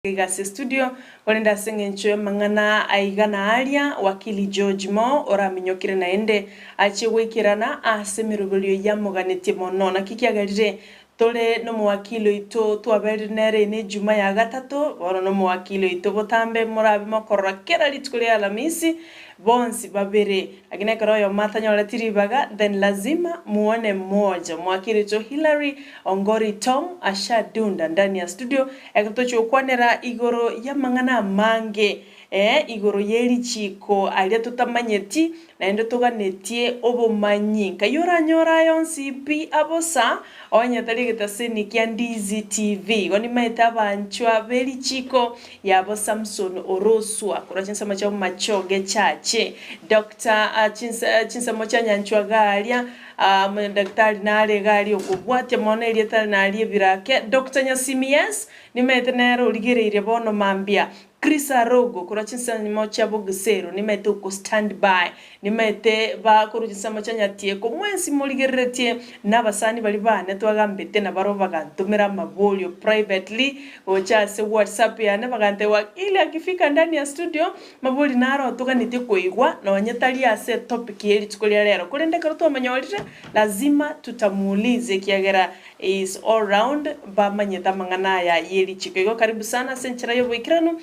Gusii studio kolenda sengencho mangana aigana alia wakili George Mo oraminyokire naende achigwikirana asemirubulio yamuganite mono na kikiagarire tole no mwakilo ito twaberinere ne juma ya gatatu boro no mwakilo ito botambe murabi makorora kera litukule alamisi bonsi babere agine karoyo matanyora tiribaga then lazima muone mmoja mwakili to Hillary Ongori Tom ashadunda ndani ya studio ekatocho kwanera igoro ya mangana mange igoro Richiko alia tutamanyeti naende tuganetie obumanyi kayora nyora yonsi pi abosa onyatarigeta seni kya Ndizi TV goni maita banchwa Richiko yabo Samson Oroswa kurachinsa macho machoge chache Dr. Chinsa mocha nyanchwa galia daktari nale gali okubwate mone lietali nali birake Dr. Nyasimias nimetenero uligereire bono mambia Chris Arogo kurachinsa mocha bogesero nimete uko standby nimete ba kurujisa mocha nyatie ko mwensi muligeretie nabasani bali bane twagambete na baro bagantumira mabolio privately ochase WhatsApp ya nabagante Wakili akifika ndani ya studio maboli naro tuganite koigwa na wanyetali ase topic yeli tukolia lero kulende karuto amanyolire lazima tutamuulize kiagera is all round ba manyeta mangana ya Richiko karibu sana senchira yo boikirano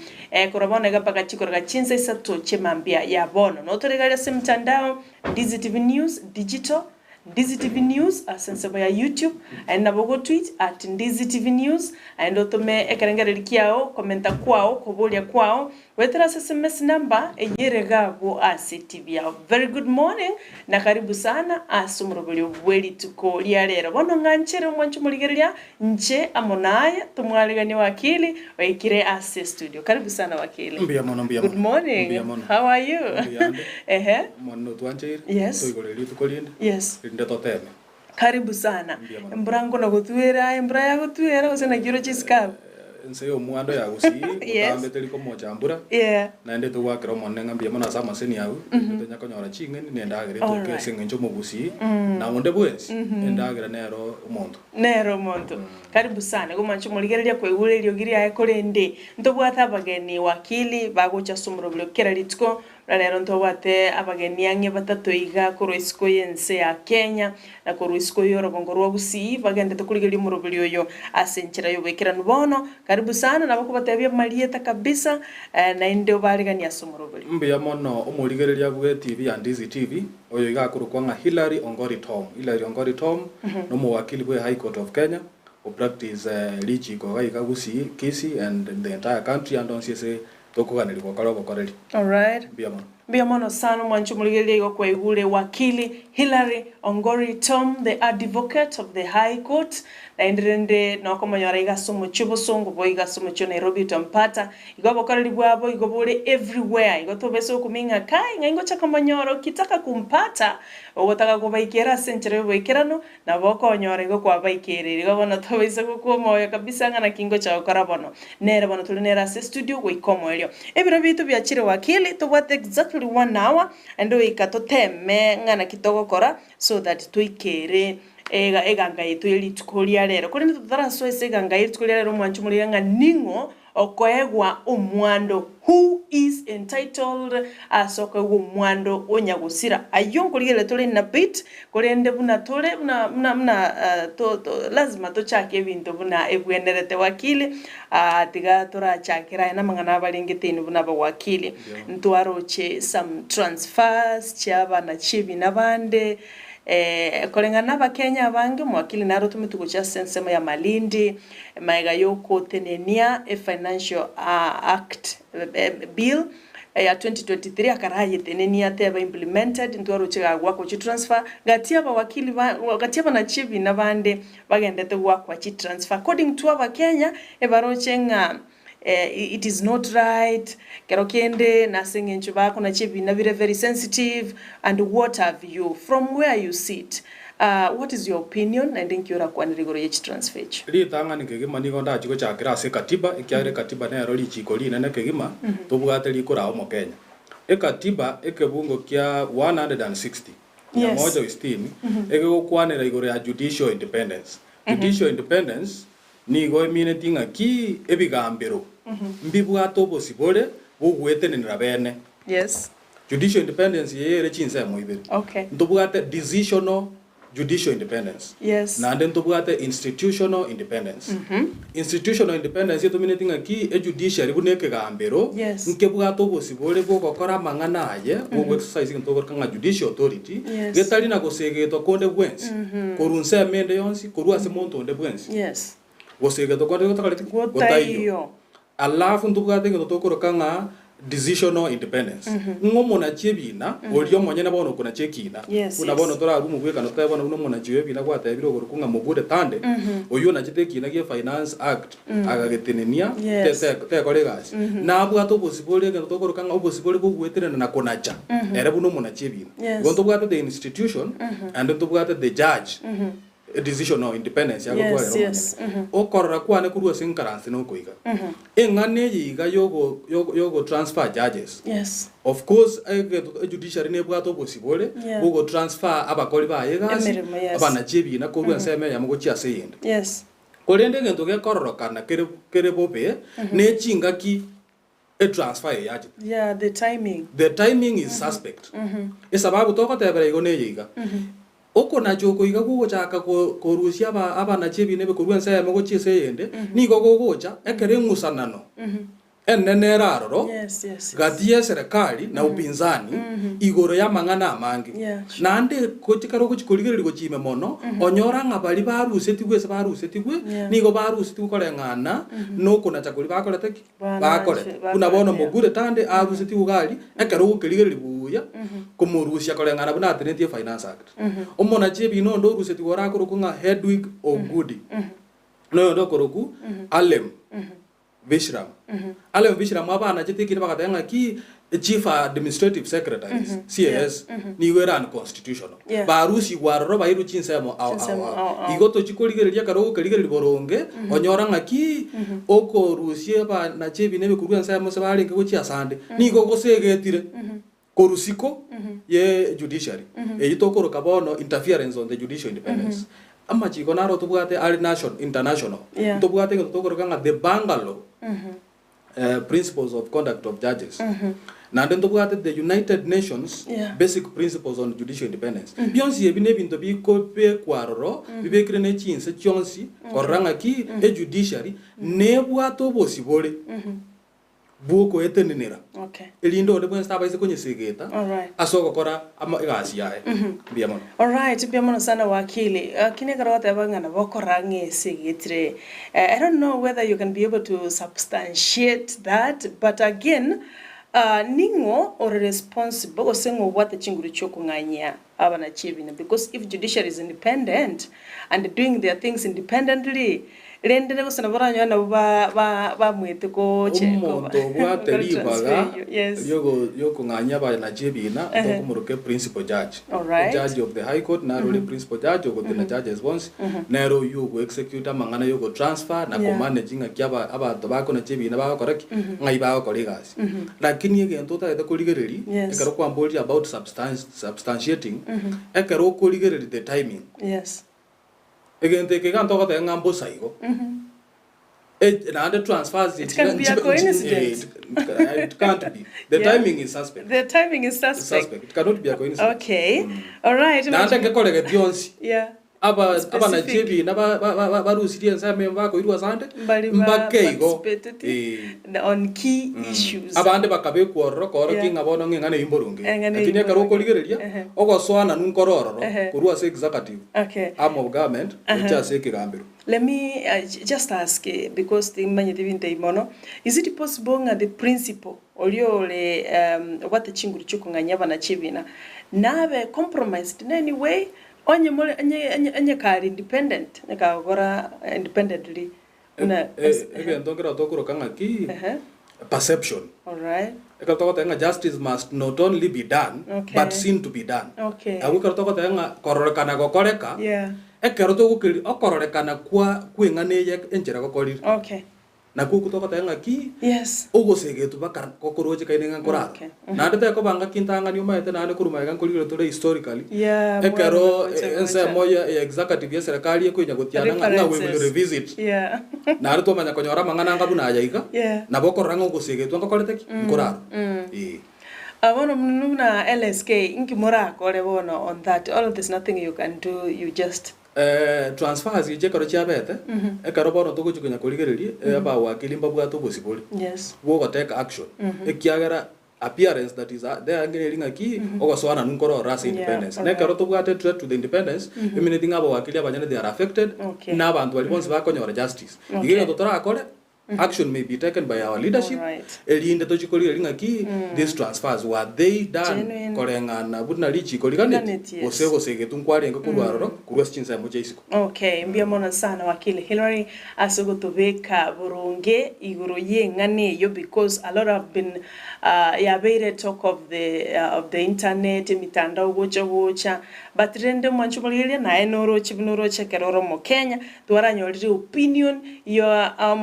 kurabona gapaka chiko gachinza isato chemambia ya bono no toregalia semtandao Ndizi TV News digital Ndizi TV News asense ya YouTube and nabogo tweet at Ndizi TV News and otome ekarengere kiao komenta kwao kobolia kwao wetera SMS number eyeregabo ACTV. Very good morning na karibu sana asumurobelio bweli tuko lero bono nganchere mwanchu muligeria nje amonaya tumwaligani Wakili waikire ase studio. Karibu sana Wakili. Mbia mono. Good morning. How are you? Mono tuanche. Yes. Toigoleli tukolinda. Yes. Ndetoteme. Karibu sana. Mbrango na gutwera ya gutwera usena giro chiskabu. Nseyo muando ya Gusii utambe teliko moja ambura naende to wakira monne ngambia mona sama seni yau to nyako nyora chingeni nenda gere to ke sengencho mu Gusii na onde bwesi nenda gere nero monto karibu sana gumancho muligereria kwegurerio giri ayekorende ntobwata abageni Wakili bagocha sumuro blo kera litiko rero ntobwate abageni ange batatu iga kuroisiko yense ya Kenya na kuroisiko yorogongo rwa Gusii bagende tukuligeria murobelio yo asenchira yo bekira nubono karibu sana na bakubatabia malieta kabisa na ndio baligania sumurobelio mbia mono umuligereria gwe TV ya Ndizi TV oyo igakuru kwanga Hillary Ongori Tom no mwakili gwe High Court of Kenya who practice Richiko ga Gusii Kisii and the entire country and on CSA tokuganirwa kalogo koreli. All right. Mbia mono sana mwanchu muligereria kwa igule Wakili Hillary Ongori Tom the advocate of the High Court na enderende na komanyora igasumu chubusongo bo igasumu cho Nairobi tampata igobo koreli bwabo igobole everywhere igotobeso kuminga kai ngaingo cha komanyoro kitaka kumpata ogotaka kubaikera senchero boikerano na boko onyora igo kwa baikere igobona tobese ko moyo kabisa ngana kingo cha okarabono nere bono tulinera studio go ikomo elio ebiro bitu byachire Wakili to what exactly 1 hour and we ikatoteme ngana kitogo kora so that tuikere eganga yetu eli tukolia lero kuri tutara so eganga yetu tukolia lero mwanchu muliyanga ningo okoegwa omwando who is entitled asoka omwando onyagusira ayonko ligele tole na bit kolende buna tole buna to lazima to chake bintu buna ebwenerete Wakili tiga tora chakira na mangana balingitini buna ba Wakili ntwaroche some transfers chaba na chibi na bande kolengana ba Kenya bange Wakili naro tumituko cha sensema ya Malindi maiga yoko tenenia a financial act bill ya 2023 akaraye tenenia teba implemented ntwaro chega gwako chi transfer gatia ba Wakili gatia na chibi na bande bagendete gwako chi transfer according to aba Kenya ebarochenga it is not right kerokende na sengencho bako na chibi na very sensitive and what have you from where you sit what is your opinion and think you're kwani rigoro ye transfer ri tanga ni kegima ni gonda chiko cha grase katiba ikyare katiba na ro Richiko li na kegima tobugate li kora mo Kenya katiba ekebungo kya 160 ya moja wistini ekego kwanera igoro ya judicial independence ni go mine tinga ki ebigambiro mbibwato bosibole bugwetenera bene. Yes. Judicial independence yere chinse mo ibere. Okay. Ntobwate decisional judicial independence. Yes. Na nden tobwate institutional independence. Institutional independence yeto mine tinga ki e judiciary buneke gambero nke bwato bosibole bugokora mangana aye bugwe exercise ntogor kanga judicial authority getali na gosegeto konde bwensi korunse amende yonsi korua se monto onde bwensi. Yes. Gosegeto konde gotakaleti gotayo. Alafu ntobwate ngotokoro kanga decisional independence. Ngomona chebina olio monyene bono kuna chekina. Kuna bono tora rumu kweka no tabona uno mona chebina kwa tabiro kunga mubude tande. Oyo na chitekina ge finance act agagetenenia te kolegas. Na abu ato possible ge to kanga possible bo gweterana na konacha. Era buno mona chebina. Gonto bwata the institution and to bwata the judge. A decisional independence yago kwa okorora kwane kurua sinkaransi no koiga engane yiga yogo transfer judges. Yes. Of course a judiciary ne bwato possible go transfer abakoli ba yegasi abana chebi na kurua seme ya mugo chia seyende. Yes. Kolende ngento ge kororoka na kere bobe ne chinga ki a transfer ya judge. Yeah, the timing is suspect. Esababu toko tebere go ne yiga oko na joko iga gugochaka korusia abana chebi nebe kurwensa ya mego chise yende ni gogogocha ekere ngusanano enene raroro gatie serikali na upinzani igoro ya mangana amangi na ande kochikaro kuchikoligere gochime mono onyora ngabali barusetigwe se barusetigwe ni go barusetigwe kolengana no kuna chakuli bakolete bakolete kuna bono mogure tande arusetigwe gali ekero gukeligere buya komurusia kolengana buna atenetie finance act omona chebi no ndo rusetigwe rakoro kunga Hedwig Ogudi no ndo koroku Alem Vishram. Alem Vishram abana chitikira bakatenga ki chief administrative secretaries CS ni wera unconstitutional. Barusi waroro bairu chinsemo igoto chikoligereria karo kaligereri boronge onyora ngaki oko rusie ba na chebi nebe kurwa nsemo se balinge gochi asande ni gogo segetire korusiko ye judiciary eyitokoro kabono interference on the judicial independence. Ama chiko naro tubwate ali national international tubwate ngotokoro kanga the Bangalore principles of conduct of judges na ndo tubwate the United Nations basic principles on judicial independence bionsi ebine binto bi kope kwaroro bibekire ne chinse chonsi koranga ki e judiciary ne bwato bosibole buko etenenera elindo de bwensta baise konye segeta asoko kora ama igasi yae biamono. All right, biamono sana wakili kine karota bangana bokorange segetire. I don't know whether you can be able to substantiate that, but again ningo or responsible osengo what the chinguru chokunganya abana chibina, because if judiciary is independent and doing their things independently rende nego sana boranyo na ba mwete ko cheko bwatelibaga yogo nganya ba na jebina to kumuruke principal judge. Judge of the high court na role principal judge ogo the judges once na ro yogo executor mangana yogo transfer na ko managing akyaba abantu bako na jebina ba koreki ngai ba ko legas lakini egento ta ko ligereri ekaro ko amboli about substantiating ekaro ko ligereri the timing. Egente ke ganto ko tenga mbosa igo and the transfers it can be a coincidence. It can't be. The timing is suspect. The timing is suspect. It cannot be a coincidence. Okay. All right. Na ande ke kolege bionsi aba na chebi na ba rusiria nsame mbako irwa sande mbakeigo on key issues aba ande bakabe kuororo koro kinga bono ngane imborunge lakini akaro koligereria ogoswana nunkororo kurwa se executive arm of government ucha se kigambiro. Let me just ask because the manyete binte imono, is it possible nga the principle oliole what the chinguru chukunganya bana chibina nabe compromised in any way onye mole anye kari independent nika gora independently una again tokero tokoro kanga ki perception. All right. Ekatoko tenga justice must not only be done but seen to be done. Awu ekatoko tenga kororekana gokoreka ekero to gukiri okororekana kwa kwingane ye enjera gokorira. na kukutoka tanga ki yes ogosegetu bakar kokoroje kainenga koraro na ndete ko banga kintanga ni umaete na kuruma ga kuliro tole historically ekero ense moya executive ya serikali ekunya gutiana nga we will revisit na ruto manya konyora mangana ngabu na yaiga na bokoranga ogosegetu ngakorete ki koraro Abono mnuna LSK inki mora kore bono on that all of this nothing you can do you just transfers ije karo chiabete ekaro bono to kuchukunya kurigererie aba wakili mbabwa to possible yes wo go take action ekiagera appearance that is there ngelinga ki ogoswana nunkoro rasa independence ne karo to bwate threat to the independence imini aba wakili abanyane they are affected na abantu bali bonse bakonyora justice igero to akore action may be taken by our leadership. Elinde to chikoli linga ki these transfers were they done korengana budna Richiko liganeti osego segetunkwari ngakurwaro kurwesichinsa mu Jaisiko. Okay, mbia mona sana wakili Hillary asogotobeka burunge iguru yengane yo because a lot have been yabere talk of the internet mitandao gocha but rende mwanchubulilia na enoro chibinoro chekeroro mo Kenya twaranyolire opinion yo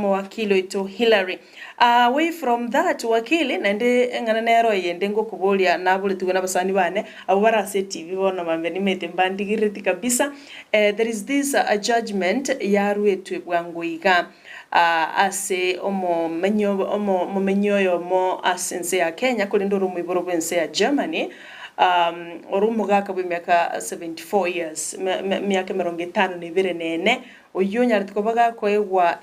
wakili ito Hillary. Away from that wakili nende ngana nero yende ngo kubolia nabule tugana basani bane abara se TV bono mambeni mete mbandigireti kabisa. There is this a judgment yarwetu bwanguiga ase omo menyo yo mo asense ya Kenya kulindoro mu province ya Germany. Orumugaka bw'imyaka 74 years myaka 50 n'ibere nene uyu nyartiko baga kwegwa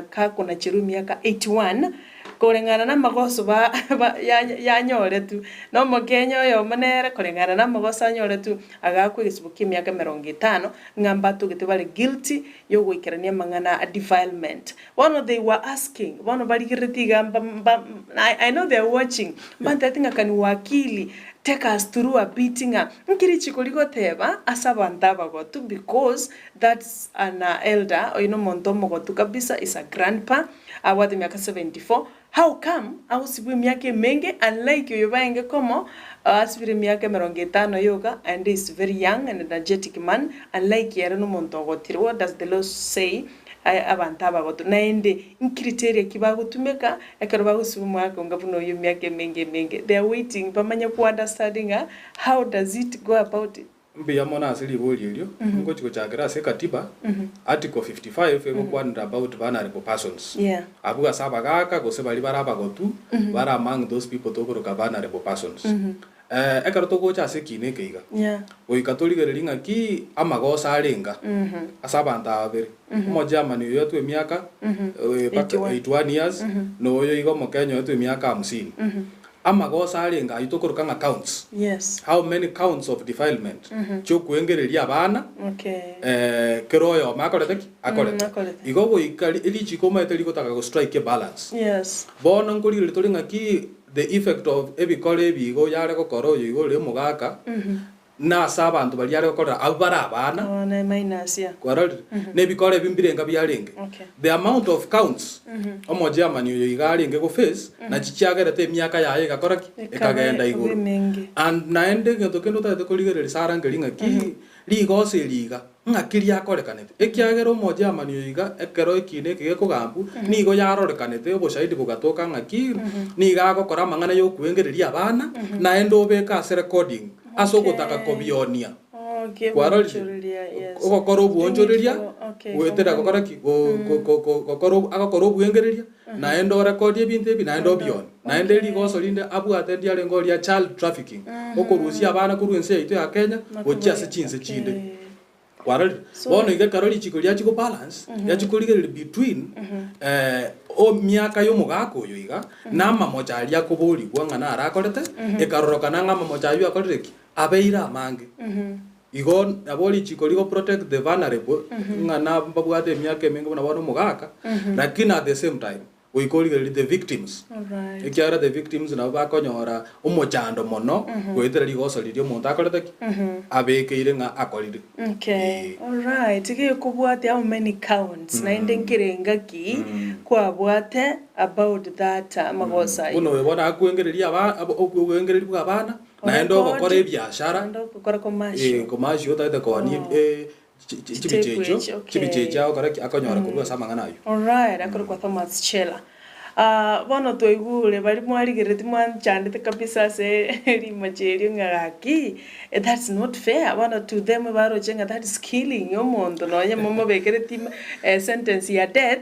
kakuna chiru myaka 81 korengana na magoso ya nyore tu no mo Kenya yo manere korengana na magoso anyore tu agakwegisibuki myaka 50 ngamba tu gitebale guilty yo gwikirania mangana defilement one they were asking one bali kiretiga I know they are watching but I think akani wakili take us through a beating Richiko ligoteba asabanta bagotu because that's an elder or montomo gotu kabisa is a grandpa awadi miaka 74 how come ausibwe miaka menge unlike yo baenge komo asibire miaka 50 yoga and is very young and energetic man unlike yere no monto gotire what does the law say abantaba goto naende inkriteria kibagutumeka ekarabagusibu mwaka ngabuno yo myake menge they are waiting bamanya ku understanding how does it go about it mbiya mona asili bolilio ngo chiko chakira se katiba article 55 ego kwanda about vulnerable persons abuga saba gaka go se bali baraba gotu bara among those people to go vulnerable persons ekarato go cha se kine keiga we katolika linga ki amagosa alenga asabanta abere mo Germany yo tu miaka 81 years no yo igo mo Kenya yo tu miaka 50 amagosa alenga itokoroka accounts how many counts of defilement chokuengereria abana keroyo makorete akorete igo go ikali Richiko maete ligotaka go strike balance bono ngulire tolinga ki the effect of ebikole bigo yare gokoro yigo le mugaka na sabantu bali yare gokora abara abana na minus kwarali ne bikole bimbirenga byarenge the amount of counts omo Germany yo igarenge go face na chichiagerete myaka yaye gakora ekagenda iguru and naende gento kendo tate koligere sarangelinga ki ligo se liga ngakiri akorekanete ekiagero mo Germany yo iga ekero ikine kige kugambu nigo yarorekanete oboshahidi bugatoka ngaki niga gokora mangana yo kuengereria abana naende obeka ase recording asogotaka kobionia kwarali ogokora obwonjoreria wetera gokora ki gokora agokora obwengereria naende orecord ebintu ebi naende obioni naende ligoso linde abwate ndiale ngoria child trafficking okorusia abana kurwense yaito ya Kenya ochia se chinse chinde kwarali bono iga karoli chikolia chiko balance ya chikoligere between o miaka yo mugako yo iga na mamochari akobori gwangana arakorete ekaroroka na ngama mochari akoreki abeira mange igo aboli chikoligo protect the vulnerable ngana babwate miaka mengo na wano mugaka lakini at the same time we call the victims ekiara the victims na bakonyora omochando mono gwetera ligoso lirio muntu akorete abekeire nga akorire all right ige kubwate how many counts na indenkirenga ki kwabwate about that magosa uno webona akuengereria abana naendo gokora ebiashara gokora commercial commercial tate ko ni chibichecho akora akonyora kurwa samangana ayo. All right, akora kwa Thomas Chela. Bono toigure bali mwarigereti mwanchandite kabisa se rimacheri ngaki. That's not fair. Bono to them baro chenga that is killing yomondo no nyamama bekereti sentence ya death.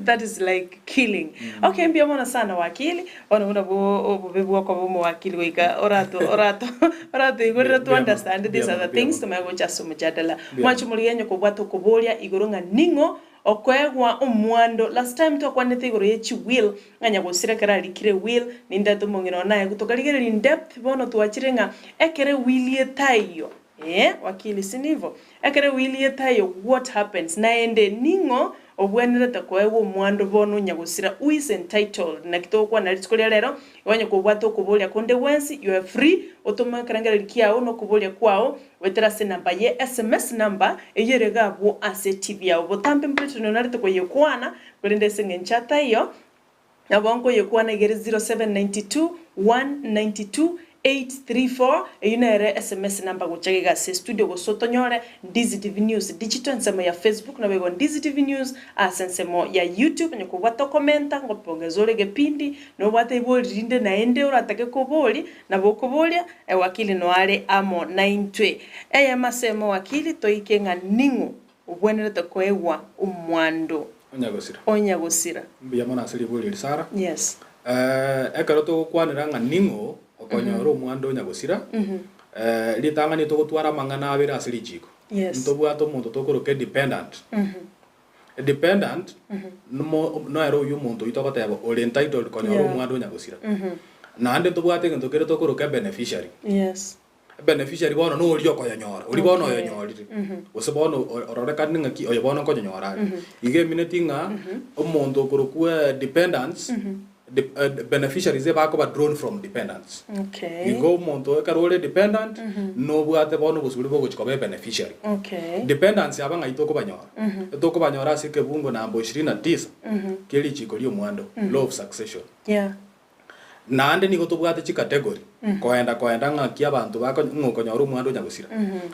That is like killing. Okay, mbia mona sana wakili. Bono una bo bebu kwa bo wakili wika orato igore to understand these other things to mago chaso mjadala. Mwacho muliyenyo kubwato kubolia igorunga ningo okwegwa omwando last time to kwanete igoro yechi will nganya gusira kara likire will ninda to mongino naye kutokaligere in depth bono tuachirenga ekere will yetayo wakili sinivo ekere will yetayo what happens naende ningo obwenere takwegwa omwando bono nyagusira who is entitled na kitokwa na litikolia lero wanye kubwato kubolia konde wensi you are free otoma karangera likiao no kubolia kwao wetera se namba ye SMS number eyerega bo asset bya obotampe mpleto no narito ko yekwana kwende sengenchata iyo nabonko yekwana igere 0792 192 834 eyunere SMS number gochagega se studio go sotonyore Ndizi TV News digital nsemo ya Facebook na bego Ndizi TV News asensemo ya YouTube nyoko wato komenta ngopongezole gepindi no wate iboli rinde naende uratake koboli na bokobolia wakili no ale amo 9 masemo wakili toikenga ningu ubwenere takoewa umwando onyagosira mbia mona asili boli sara yes ekaroto kwaniranga ningu okonyoro omwando nyagosira litangani to gutwara mangana abira asili Richiko ntobwato muntu tokoroke dependent dependent no ero yu muntu itokoteba ori entitled konyoro omwando nyagosira na ande tobwate ngento kere tokoroke beneficiary beneficiary bono no ori okonyora ori bono oyonyorire osebono ororeka ninga ki oyo bono okonyora ige minutinga omuntu okorokwe dependence the beneficiaries they back drawn from dependents. Okay. You go monto karole dependent no bwate bono busuli bwo chikobe beneficiary. Okay. Dependents yabanga itoko banyora. Itoko banyora sike bungo na 29 keli chikoli omwando law of succession. Yeah. Na ande niko to bwate chi category. Koenda ngaki abantu bako ngokonyora omwando nyagusira.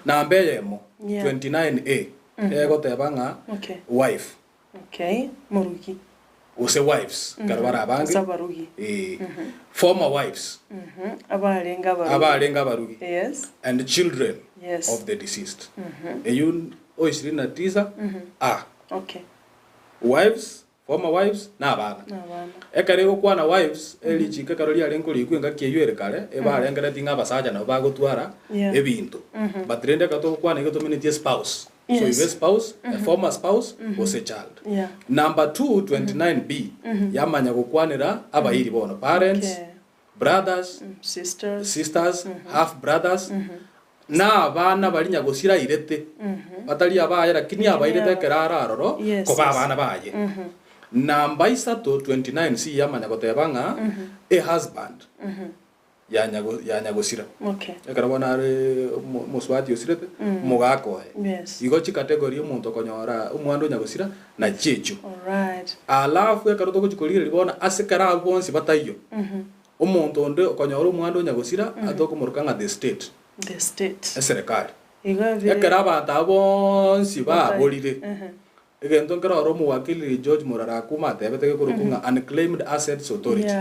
Na mbeyemo 29A. Ego tebanga wife. Okay. Moruki. Ose wives karwara abangi former wives abalenga barugi and children of the deceased eyun oisirina tiza okay wives former wives na abana ekarego kwana wives elichika karoli alenko likwenga kiyere kale ebalengera tinga basaja na bagotwara ebintu but rende kato kwana igoto minute spouse. So if a spouse, a former spouse, was a child. Number 2, 29B, yamanya kukwanira abairi bono parents, brothers, sisters, half brothers. Na abana bali nyagosira irete. Batali abaya lakini abairete kerara aroro ko babana baye. Number 29C yamanya kotebanga a husband. Yanyagosira. Okay. Ekarabona re muswati osirete mugako. Yes. Igo chi category omuntu konyora umwando nyagosira na checho. All right. Alafu ekaroto kuchikolire libona asekara bonsi batayo. Omuntu onde konyora umwando nyagosira atoko murukanga the state. The state. Eserikali. Igo vile. Ekara bonsi ba bolire. Egento nkero mu wakili George Murara kuma tebete kurukunga unclaimed assets authority.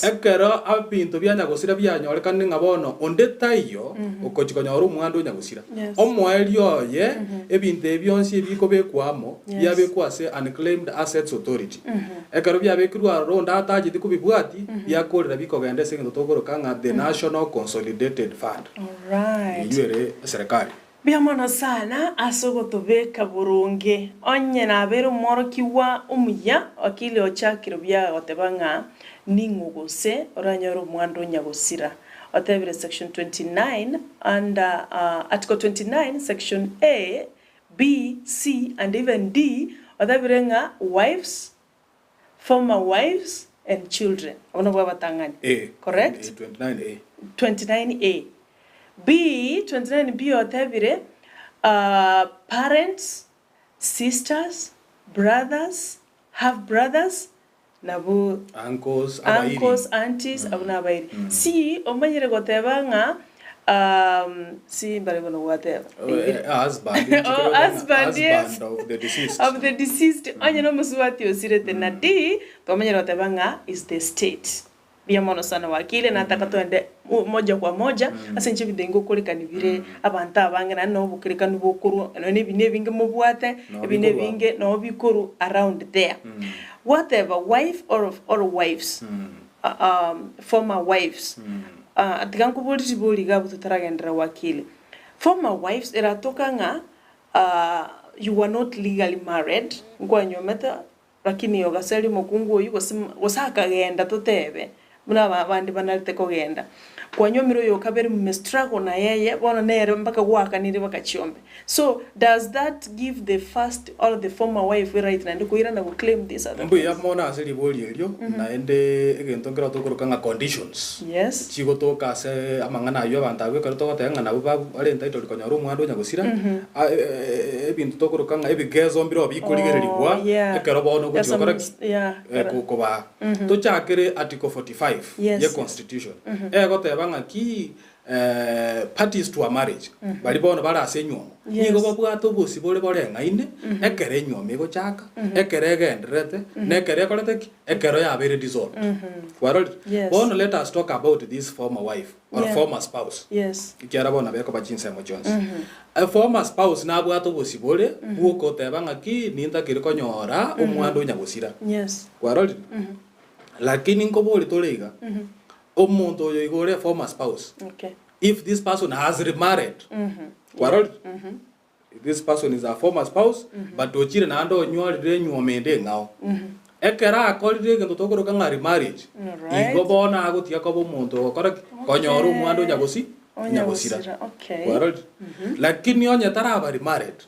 Ekero apinto byanyagosira byanyoreka ninga bono onde tayo okochikonyora umwando nyagosira. Omwelyo ye ebinte byonsi ebiko bekwamo byabekwase unclaimed assets authority. Ekero byabekirwa ronda ataje dikubibwati byakorera bikogende singendo togorokanga the National Consolidated Fund. All right. Yere serikali. Biamono sana asogotobeka burunge onye na bero moro kiwa umuya wakili ochakiro bya otebanga ningugose oranyoro mwando nyagosira otebere section 29 under article 29 section A B C and even D oteberenga wives, former wives and children ono bwa batangani correct 29A 29A B 29B otebire parents, sisters, brothers, half brothers, nabu uncles, aunties, abuna bairi. C omanyire gotebanga si mbaribono whatever husband yes. of the deceased anya no muswati osirete na D twamenyera tabanga is the state bia mono sana wakili na nataka tuende moja kwa moja ase nchi bindengo kulikani vile abantu abange na no bukilikani bukuru no ne bine binge mubwate bine binge no bikuru around there whatever wife or wives former wives atikanku polisi boliga bututaragendera wakili former wives eratoka nga you were not legally married ngwa nyometa lakini yogaseli mukungu yuko gosaka genda tutebe muna bandi banalite kogenda kwa nyomiro yo kaberi mmestruggle na yeye bona nere mpaka gwakanire bakachiombe so does that give the first or the former wife right na ndikuira na claim this other mbu ya mona aseli boli elio na ende egentongera tokorokanga conditions yes chigo toka se amangana yo bantawe karo togotenga na buba ale entaito likonyaro mwandu nyagusira ebintu tokorokanga ebigezo mbiro bikurigererigwa ekero bono gutokora kuba tochakere article 45 ye constitution gotebanga ki parties to a marriage bali bono bara asenywo nigo babwato bosi bole bole ngaine ekere nyome go chaka ekere genderete nekere kolete ekero ya bere dissolved bono let us talk about this former wife or former spouse yes ikiara bona beko bachinse mo Jones a former spouse na bwato bosi bole buko tebanga ki ninta kiriko nyora omwando nyagusira yes waroli lakini ngobole tolega omuntu oyo igore former spouse okay if this person has remarried if this person is a former spouse but ochire na ando nywalire nywomende ngao ekera akorire gento tokoroka nga remarriage igo bona agutia ko bomuntu okora konyoru mwando nyagusira okay lakini onye taraba remarried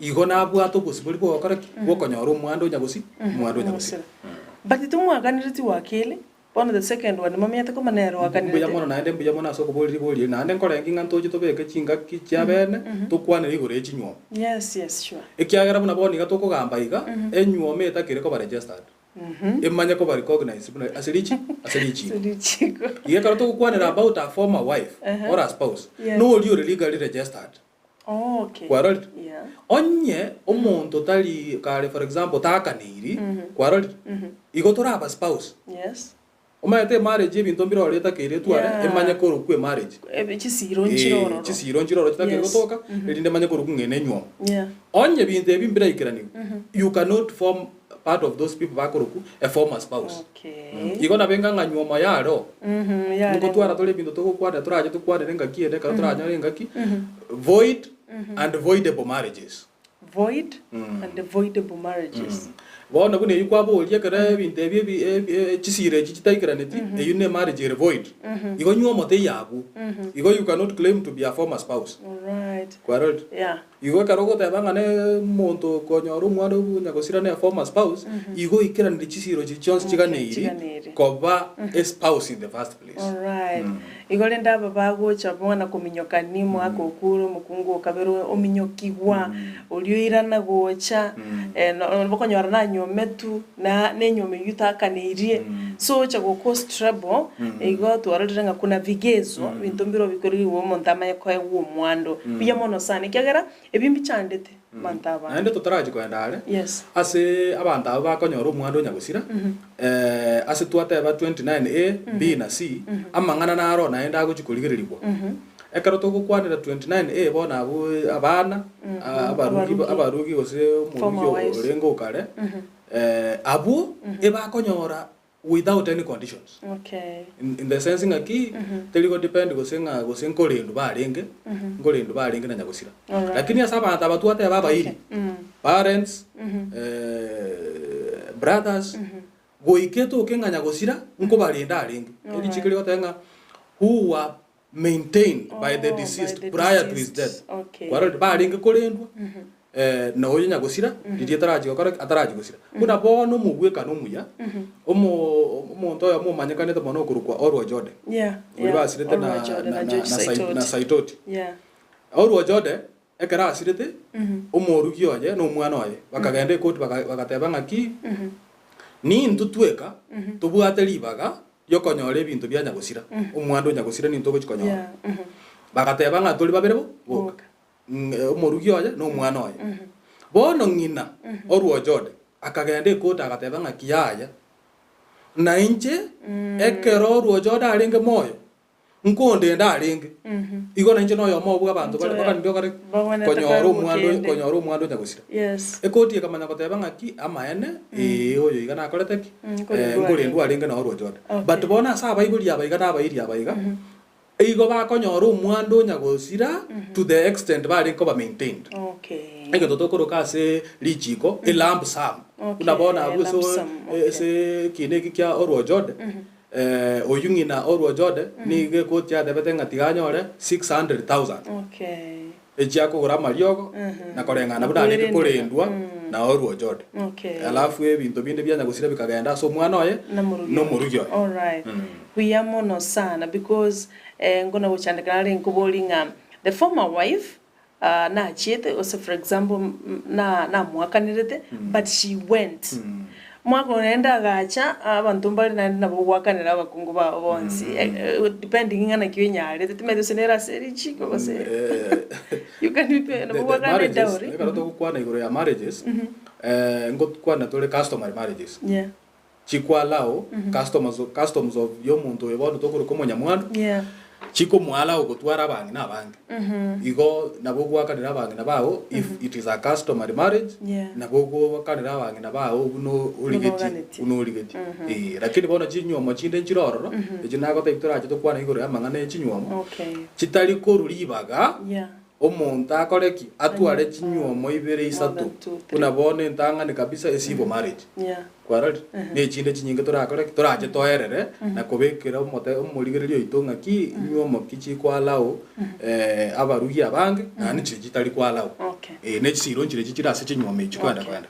igo na abwato possible bo okora konyoru mwando nyagusira but tumwaganiriti wakili one the second one mami yatako manero wakanire mbuya mona soko boli na ande nkore nginga ntoji tobeke chinga kichiabene tukwane igore chinywo yes sure ekiagera buna boni ga tokogamba iga enywo meta kire ko registered emanya ko recognize buna asirichi Richiko iga karo tokwanira about a former wife or a spouse no you legally registered okay kwarol onye omuntu tali kare for example takaniri kwarol igo toraba spouse yes omayete marriage ebintu mbiro leta kire tware emanya ko rukwe marriage chisiro nchiroro chitakire gotoka erinde manya ko rukungene nywo onye bintu ebimbira ikirani you cannot form part of those people bakoruku a former spouse igo na benga nganywo mayaro ngo twara tole bintu tokokwada turaje tukwade renga kiende ka turaje renga ki void and voidable marriages and avoidable marriages bona bune yukwabo olye kare bintu ebi chisire chichitaikiraneti eyune marriage void igo nywo mote yabu igo you cannot claim to be a former spouse kwarod igo karogo tabanga ne muntu konyoru mwaro bunyagosira ne former spouse igo ikiranire chisiro chichons chiganeiri koba a spouse in the first place igo lenda baba gocha bona kuminyokani mwako kuro mukungu kabero ominyokigwa olioirana gocha no bokonyora na nyometu na nenyome yutakaneirie so chago cost trouble igo twarorera kuna vigezo bintu mbiro bikori wo montama yako wo mwando biya mono sana kyagera ebimbi chandete mantaba ande totaraji kwendale yes ase abantu abo bakonyora omwando nyagusira ase twateba 29A B na C amangana na aro naenda aguchikurigirirwa ekaro tokukwanira 29A bona abo abana abarugi ose murugi orengo kare abo ebakonyora without any conditions in the sense ngaki teligo depend gosenkolendu barenge na nyagusira lakini asaba atabatu ate ababairi parents brothers goiketo kenganya gosira nko barinda arenge eri chikiri otenga who were maintained by the deceased prior to his death kwaro baringe kolendwa na hoyo nyagusira ndiye taraji gokora ataraji gusira kuna bono mugweka no muya omuntu oyo mumanyekanete mono kurukwa orwa jode uri basirete na saitoti orwa jode ekara asirete omorugi oye no mwana oye bakagende ikoti bagateba ngaki ni ntutweka tubwate libaga yokonyore ebintu bya nyagusira omwando nyagusira ni ntogo chikonyora bagateba nga tuli babere boka omorugi oye no mwana oye bono ngina oruo jode akagenda ikota agateba nga kiyaya na inche ekero oruo jode alinge moyo nkonde ndalinge igo na inche no yo mobu abantu baka ndio kare konyoro omwando nyagusira ekoti ekamanya goteba nga ki amaene oyo iga nakorete ki ngorendu alinge na oruo jode but bona asa abaibuli abaiga na abairi abaiga igo bakonyora omwando nyagusira to the extent bali ko ba maintained ege totokoroka ase Richiko lump sum unabona abuso ese kineki kya oruo jode oyungina oruo jode ni ge kotya debete ngatiganyore 600,000 ejia kugura mariogo na korengana budani ke kurendwa na oruo jode alafu ebintu binde byanya gusira bikagenda so mwana oye no murugyo all right huyamono sana because ngona buchandikana nkubolinga the former wife na chiete also for example na mwakanirete but she went mwako unaenda gacha abantu mbali na bwakanira abakungu ba bonsi depending ngana kinyare temedo senera Richiko kose you can be na bwakanira dowry ekaro to kwana igoro ya marriages ngot kwana tole customary marriages chikwa lao customs of yo muntu ebono tokuru komo nyamwando chiko mwala ogotwara abangi nabangi igo nabo gwakanira abangi nabao if it is a customary marriage nabo gwakanira abangi nabao uno uligeti lakini bona chinyoma chinde chirororo ejina gota itora acho tokwana igoro ya mangane chinyoma chitali koruribaga omuntu akoreki atware chinyoma ibere isatu unabone ntangane kabisa esibo marriage kwarali ne chinde chinyinge torakoreki toraje toerere na kubekera omurigererio itonga ki nyoma kichi kwalao abarugi abange nani chitali kwalao ne chisiro nchire chichirase chinyoma ichikwenda kwenda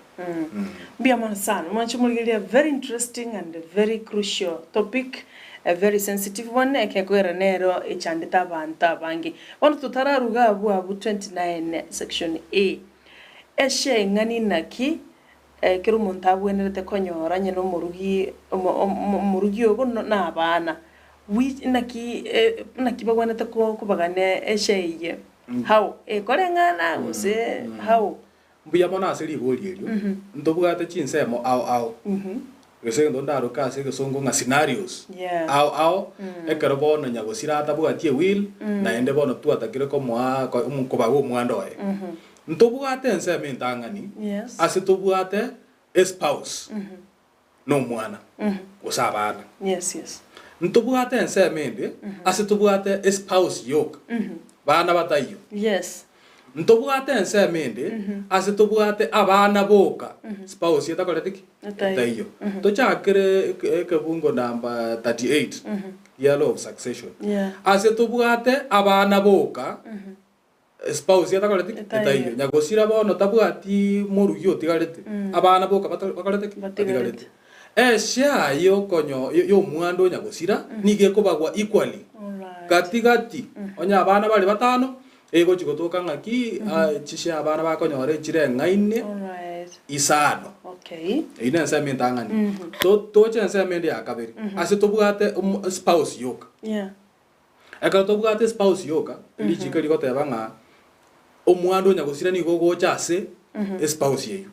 bia mwana sana mwanchumurigeria very interesting and very crucial topic, a very sensitive one ekekwera nero echandita abantu abangi ono tutararuga abu 29 section A eshe ngani naki kero umuntu abwenerete konyora nyene omurugi obo na abana wi naki bagwanete kubagane esheye how ekorengana use how mbuya mona asiri bolierio ndobugate chinsemo ao gese ndondaro kase gesongo nga scenarios ao ekero bono nyagosira atabugatie will na ende bono tu atakire komwa umukobago mwando e ntobugate enseme ntangani ase tobugate spouse no mwana osabana ntobugate enseme ende ase tobugate spouse yok bana batayo ntobugate enseme ende ase tobugate abana boka spouse yetakoletiki tayo tochakire ekebungo number 38 year of succession ase tobugate abana boka spouse yetakoletiki tayo nyagosira bono tabugati morugi otigarete abana boka bakoletiki batigarete eshayo konyo yo mwando nyagosira nige kobagwa equally katigati onya abana bali batano ego chikotoka ngaki chisha abana bakonyore chirengaine isano ina nsementa ngani to chensemende yakabiri ase tobugate spouse yoka aka tobugate spouse yoka lichika likoteba nga omwando nyagosira ni gogo chase spouse yeyu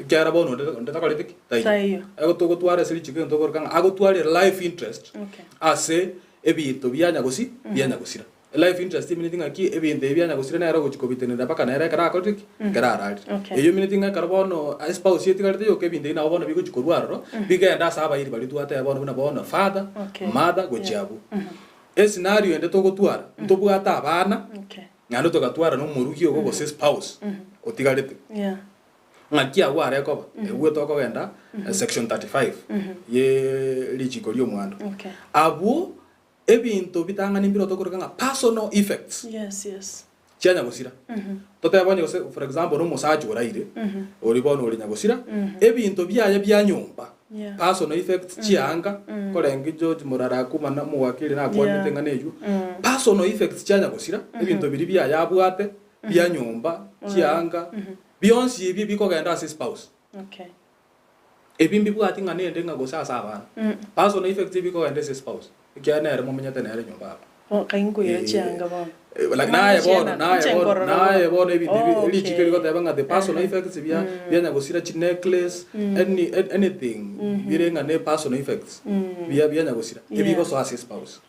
kyara bono ndetakoletiki tayo ego togotwara sili chika ntokorka agotware life interest ase ebito byanyagosira life interest meaning aki ebintu ebyanya gusira na yaro guchikobitenera baka na yara kara akotiki kara arali eyo meaning akabono spouse yeti karite yo kebintu ina bono bigo chikorwaro bigenda saba iri bali tuata yabono na bono father mother gochabu scenario ende togotwara ntobugata abana ngano togatwara no murugi ogo go spouse otigarite ngaki agware koba ewe tokogenda section 35 ye Richiko lyo mwando abu ebintu bitangana imbiro tokoranga personal effects cyanya gusira totabanye gose for example no musaji uraire oribono uri nyagusira ebintu byaye byanyumba personal effects cyanga korenga George Murara kumana mu wakili na kwani tenganeju personal effects cyanya gusira ebintu biri byaye abwate byanyumba cyanga beyonce ibi bikogenda as spouse ebimbi bwati ngane ndenga gosasa abana personal effects bikogenda as spouse ikyana ere mumenyate nere nyumba kaingo ira chianga ba like naye bona ibintu Richiko liko tebanga the personal effects bya nyagusira chi necklace anything birenga ne personal effects bya nyagusira ebiko so as spouse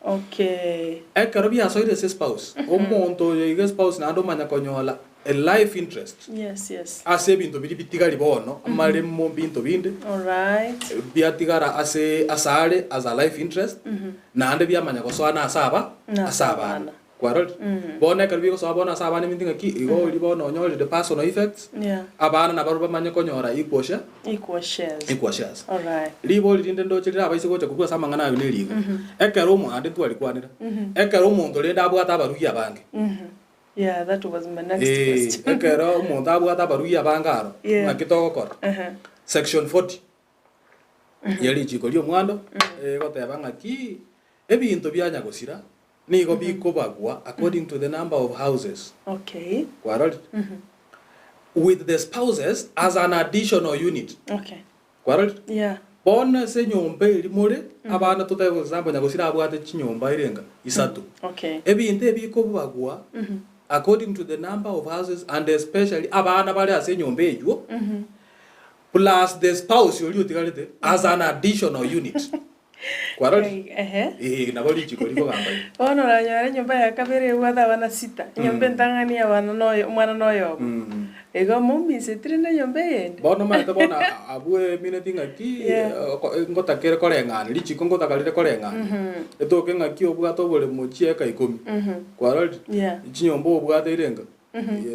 ekaro bya so ire spouse omonto ye spouse na ndo manya konyola a life interest ase bintu biri bitigari bono amare mo bintu binde byatigara ase asare as a life interest na ande bya manya ko so ana asaba kwarol bona kalbi ko so bona asaba ni mintinga ki igo libono nyole the personal effects abana na baruba manya konyora equal shares libo linde ndo chira abaise ko chakugwa samanga nayo ne liga ekero mu ande twali kwanira ekero mu ndo lenda abwata baruya bange that was my next question. Ekero umuntu abwata baruya bangaro akitogokora section 40 yali chiko lyo mwando goteba ngaki ebintu byanya gusira nigo bikobagwa according to the number of houses kwaroli with the spouses as an additional unit kwaroli bona se nyomba iri muri abana tutayego zambo nyagusira abwate chinyomba irenga isatu ebintu ebikobagwa according to the number of houses and especially abana bali ase nyomba ejo plus the spouse yoli utigalite as an additional unit kwaroli na bali chiko liko gamba ono la nyara nyomba ya kabere wada bana sita nyomba ntangani ya bana noyo mwana noyo ego mumbi se trina nyomba yende bona mata bona abue mineti ngaki ngota kere korenga Richiko ngota kalire korenga etoke ngaki obwato bole mochie ka 10 kwaroli chinyomba obwate irenga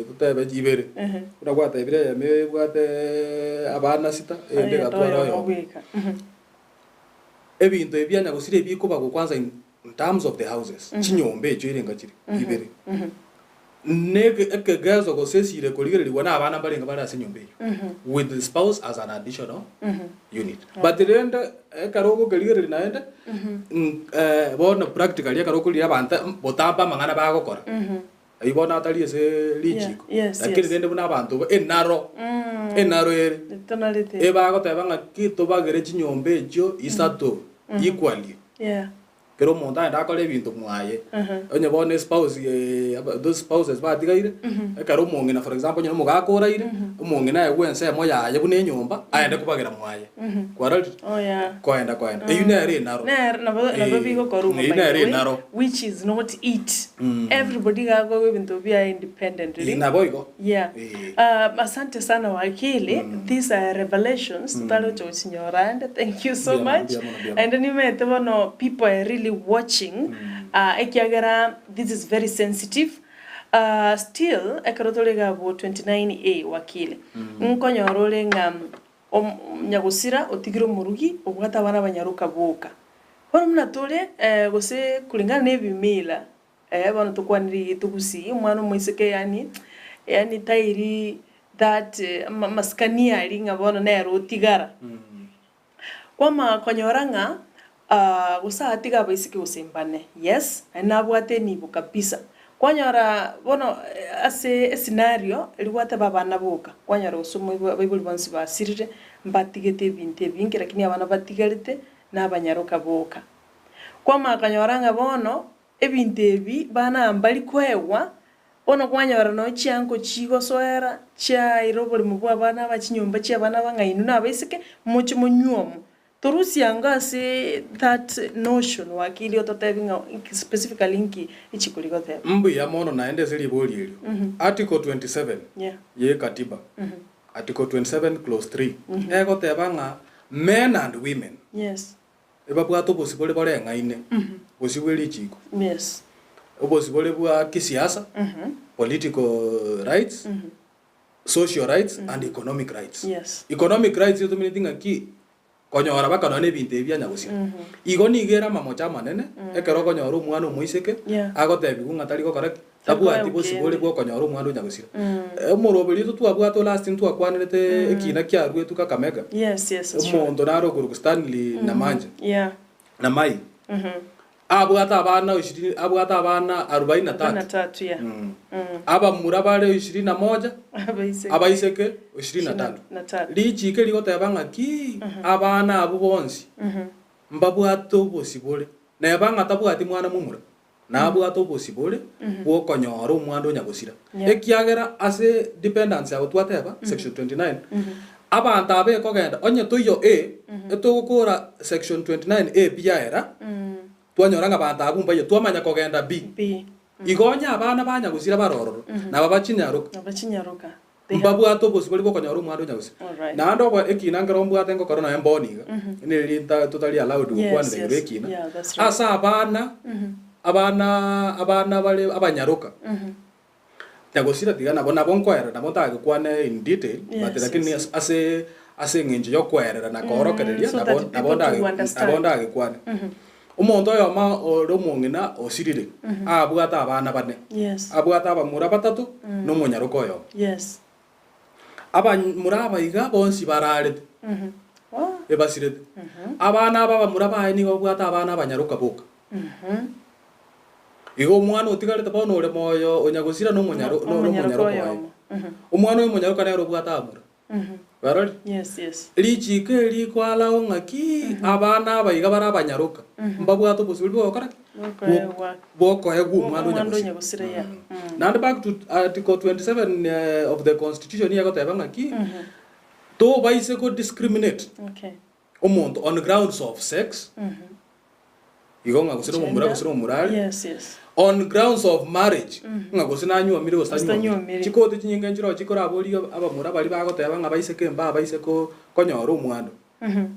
tutebe jibere kuna kwata ibire ya me bwate abana sita ende gatwara yo ebintu ebyanya gusire bikoba kwanza in terms of the houses chinyombe cyo irenga kiri ibere nege ekegazo gosesire koligeriwa na abana barenga bari ase nyombe with the spouse as an additional unit but then ekarogo koligeri naende bona practically ekarogo lira banta botamba mangana bagokora ibona atali ese Richiko lakini dende buna abantu enaro ere eba goteba ngaki to bagere chinyombe cyo isato equally pero monta enda kole bintu mwaye onye bone spouse those spouses ba tigaire ekaro mongena for example nyo mugakora ire umongena yewense moya yebune nyomba aende kubagira mwaye kwarali kwaenda eyune ere naro na bigo korumo which is not it everybody gago bintu bia independently na boigo asante sana Wakili these are revelations talo cho sinyorande thank you so much and nimete bono people are really watching ekiagera this is very sensitive still ekarotolega bo 29A Wakili nkonyorole nga nyagusira otigiro murugi obwata bana banyaruka boka hono mnatole gose kulingana nebimila bana tukwaniri tugusi mwana moiseke yani tairi that maskania linga bona na rotigara kwama konyoranga gusa atiga baisiki usimbane yes anabwate nibo kabisa kwanyara bono ase scenario liwata babana boka kwanyara usumo bible bonsi basirire mbatigete binte bingi lakini abana batigarite nabanyaruka boka kwama kanyoranga bono ebinte bi bana mbali kwewa bono kwanyara no chianko chigo soera cha irobole mubwa bana bachinyomba cha bana bangainu nabaisike muchi munyuomo Torusianga say that notion Wakili ototevinga specifically inki ichikuliko the mbu ya mono naende zili boli article 27 ye katiba article 27 clause 3 ego tebanga men and women eba bwato bosibole bole ngaine bosibole Richiko obosibole bwa kisiasa political rights social rights and economic rights economic rights yoto meaning ki konyora bakano ne binte bya nyagusira igo nigera mamocha manene ekero konyora umwana umuiseke agotebi kungatari ko correct tabu ati possible bwo konyora umwana nyagusira umurobeli to twabwato last ntu akwanirete ekina kya rwetu kakamega umuntu naro ku Stanley na manje na mai abwata abana 20 abwata abana 43 aba murabale 21 abaiseke 25 Richiko liko tebanga ki abana abo bonsi mbabwato bosibole na yabanga tabwati mwana mumura na bwato possible wo konyoro umwando nyagusira ekiagera ase dependence ya twateba section 29 abantu abe kogenda onye toyo etogukura section 29A biaera twanyora abantu abumba ye twamanya kogenda B igonya abana banyagusira barororo na babachinyaruka mbabwato possible bo konyoro umwando nyagusira na ndo kwa ekina ngero mbwate ngo korona emboniga ni linta totally allowed kwana de ekina asa abana bale abanyaruka nyagusira tigana bona bonkwera na bonta kwane in detail but lakini ase nginje yo kwerera na korokereria na bonda kwane umuntu oyo ma oromongina osirire abwata abana bane abwata abamura batatu no munyaruka oyo abamura bayiga bonsi bararete ebasirete abana abamura baye ni babwata abana abanyaruka boka igo mwana otigarete bono ore moyo onyagusira no munyaruka oyo umwana oyo munyaruka nero bwata amura barori Richiko kwala ongaki abana bayiga bara abanyaruka mbabwato possible bokora boko egu umwana nyagusira and back to article 27 of the constitution yago teba ngaki to baise ko discriminate umuntu on grounds of sex igo ngagusira umurali on grounds of marriage ngagusina anywa mire osanyo chikote chinyinga njiro chikora abori abamura bali bagoteba ngabaise kemba baise ko konyoro umwando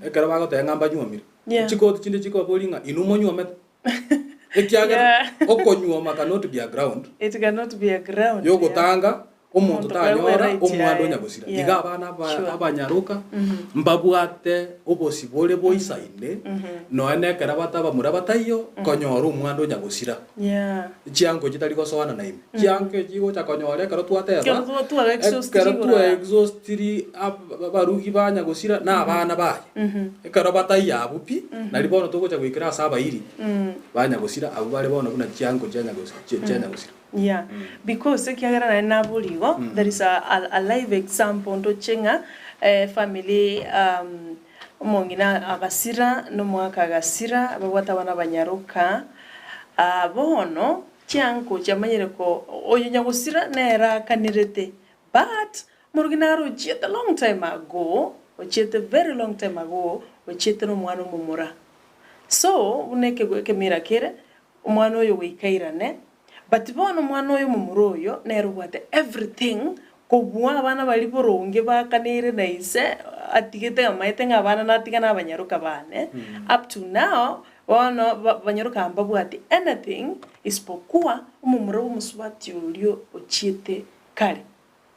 ekara bagoteba ngamba nywa mire chikote chinde chiko abori nga inumonyo met ekiaga okonywa cannot be a ground it cannot be a ground yo gotanga umuntu tanyora umwando nyagusira iga abana abanyaruka mbabwate obosibole boisaine no enekera bataba murabatayo konyora umwando nyagusira chiango kitali gosoana naime chiango jigo cha konyora karo twateba karo tu exhaustiri barugi banyagusira na abana baye ekaro bataya abupi na libono togocha gwikira saba iri banyagusira abo bale bono kuna chiango nyagusira because kiagara na buligo there is a live example ndo chenga family mongina agasira no mwaka agasira babwata bana banyaruka bono cyanko cyamanyereko oyo nyagusira nera kanirete but murugina rojiet a long time ago ochiete very long time ago ochiete no mwana mumura so uneke kemira kere umwana oyo wikairane but bono mwana oyo mumuroyo nerubate everything kobwa abana bali boronge bakanire naise atigete amaite ngabana natigana abanyaruka bane up to now bono banyaruka ambabwati anything ispokuwa umumuro umusubati ulio ochiete kare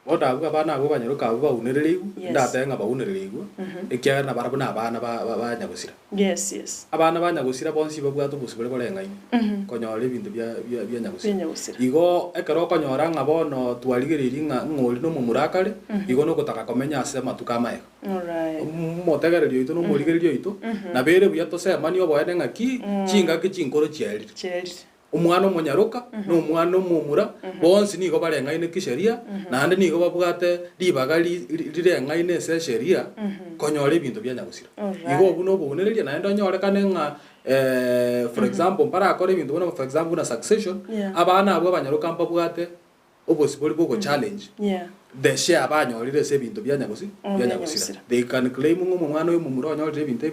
oda abana abo banyaruka abo baunererigu ndatenga baunererigu ekiaga na barabona abana banyagusira abana banyagusira bonsi babwato busubire borengai konyora ibintu bya nyagusira igo ekero konyora ngabono twaligiriri ngoli no mumurakare igo no gutaka komenya ase matuka maye motegererio ito no muligererio ito na bere buya to se mani obo ene ngaki chinga ke chinkoro chieri umwana omonyaruka no umwana omumura bonsi nigo barengaine kisheria nande nigo babwate libaga lirengaine se sheria konyora ebintu bya nyagusira igo obu no bonereria nande onyorekane nga for example para akora ebintu bona for example na succession abana abo abanyaruka mbabwate obosiboli boko challenge the share banyorire se bintu bya nyagusira they can claim umwana oyo mumura onyorire ebintu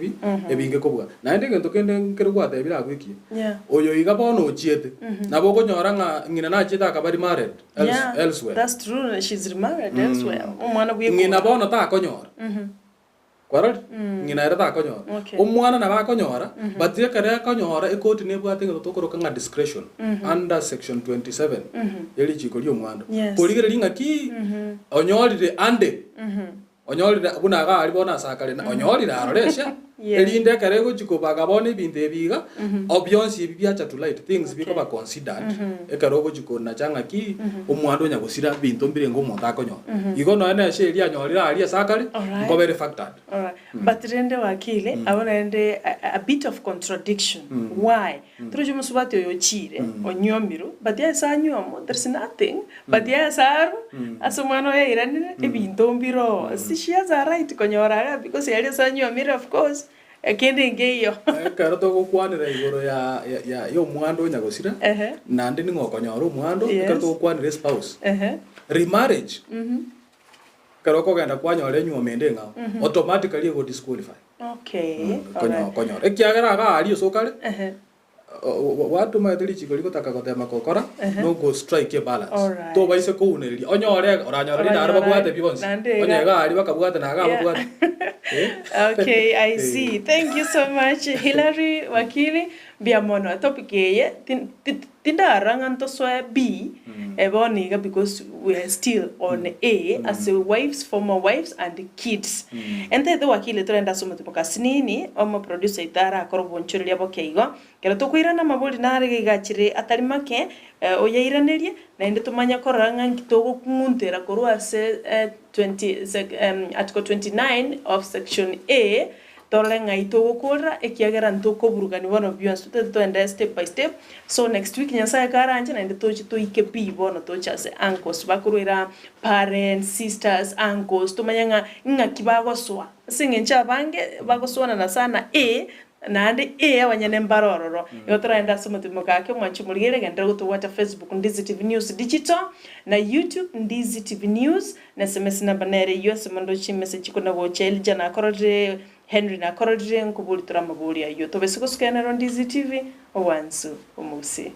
ebinge kobwa nande ngento kende nkerugwate ebiragwiki oyo iga bono ochiete nabo konyora nga ngina na chieta akabari married elsewhere that's true she's remarried elsewhere umwana bwiye ngina bono ta konyora kwarari ngina era ta konyora umwana na bakonyora but ye kare konyora ekoti nebwate ngo tokoroka nga discretion under section 27 yeli chikoli omwana poligere linga ki onyorire ande onyorire bunaga ali bona sakale onyorire aroresha elinde kare go chikobaga bona ibintu ebiga options bibyacha to light things biko ba considered ekaro go chikona changa ki omwando nyagusira bintu mbire ngo omuntu akonyora igo no ene she elia nyorira ali sakale ngo very factored but rende wakile abona ende a bit of contradiction why trojo musubati oyo chire onyomiru but yes anyomo there's nothing but yes aru asomano yeirane ebintu mbiro si she has a right konyora because yali sanyomiru of course Kende ngeyo. Karo to gukwanira igoro ya yo mwando nyagosira. Na ndi ningo konyoro mwando karo to gukwanira spouse. Remarriage. Karo ko genda kwanyore nyuo mende ngao. Automatically go disqualify. Okay. Konyoro. Ekiagera ga ali sokale. Watu mathiri chiko liko taka gotema kokora no go strike a balance to baise ko uneli onyore oranyore ndara bagwate bionse onyega ali bakabwate na ga bagwate. Okay, I see. Thank you so much, Hilary Wakili. Biamono topic ye tindara nganto swa B eboniga because we are still on A as a wives, former wives and kids. Ente the Wakili turenda somo tipokasini omo producer itara akorobonchuri yabo keigo kero tokwirana mabuli nare gachire atarimake oyairanerie na inde tumanya koranga nkitogo kuntera korwa se 20 article 29 of section A tolenga itogokora ekiagera ntoko burugani one of you to end step by step. So next week nyasa karanje na inde tochi to ikepi bono tocha se uncles bakurira parents, sisters, uncles tumanyanga ngakibago swa singencha bange bagoswana na sana na ande abanyane mbarororo yotora enda somutima kake mwachimurigere gendera gutuwata Facebook Ndizi TV News Digital na YouTube Ndizi TV News na SMS number nere US mandochi message kuna gocheli jana korode Henry na korode nkubuli turamabuli ayo tobesiko scanner Ndizi TV owansu umusi.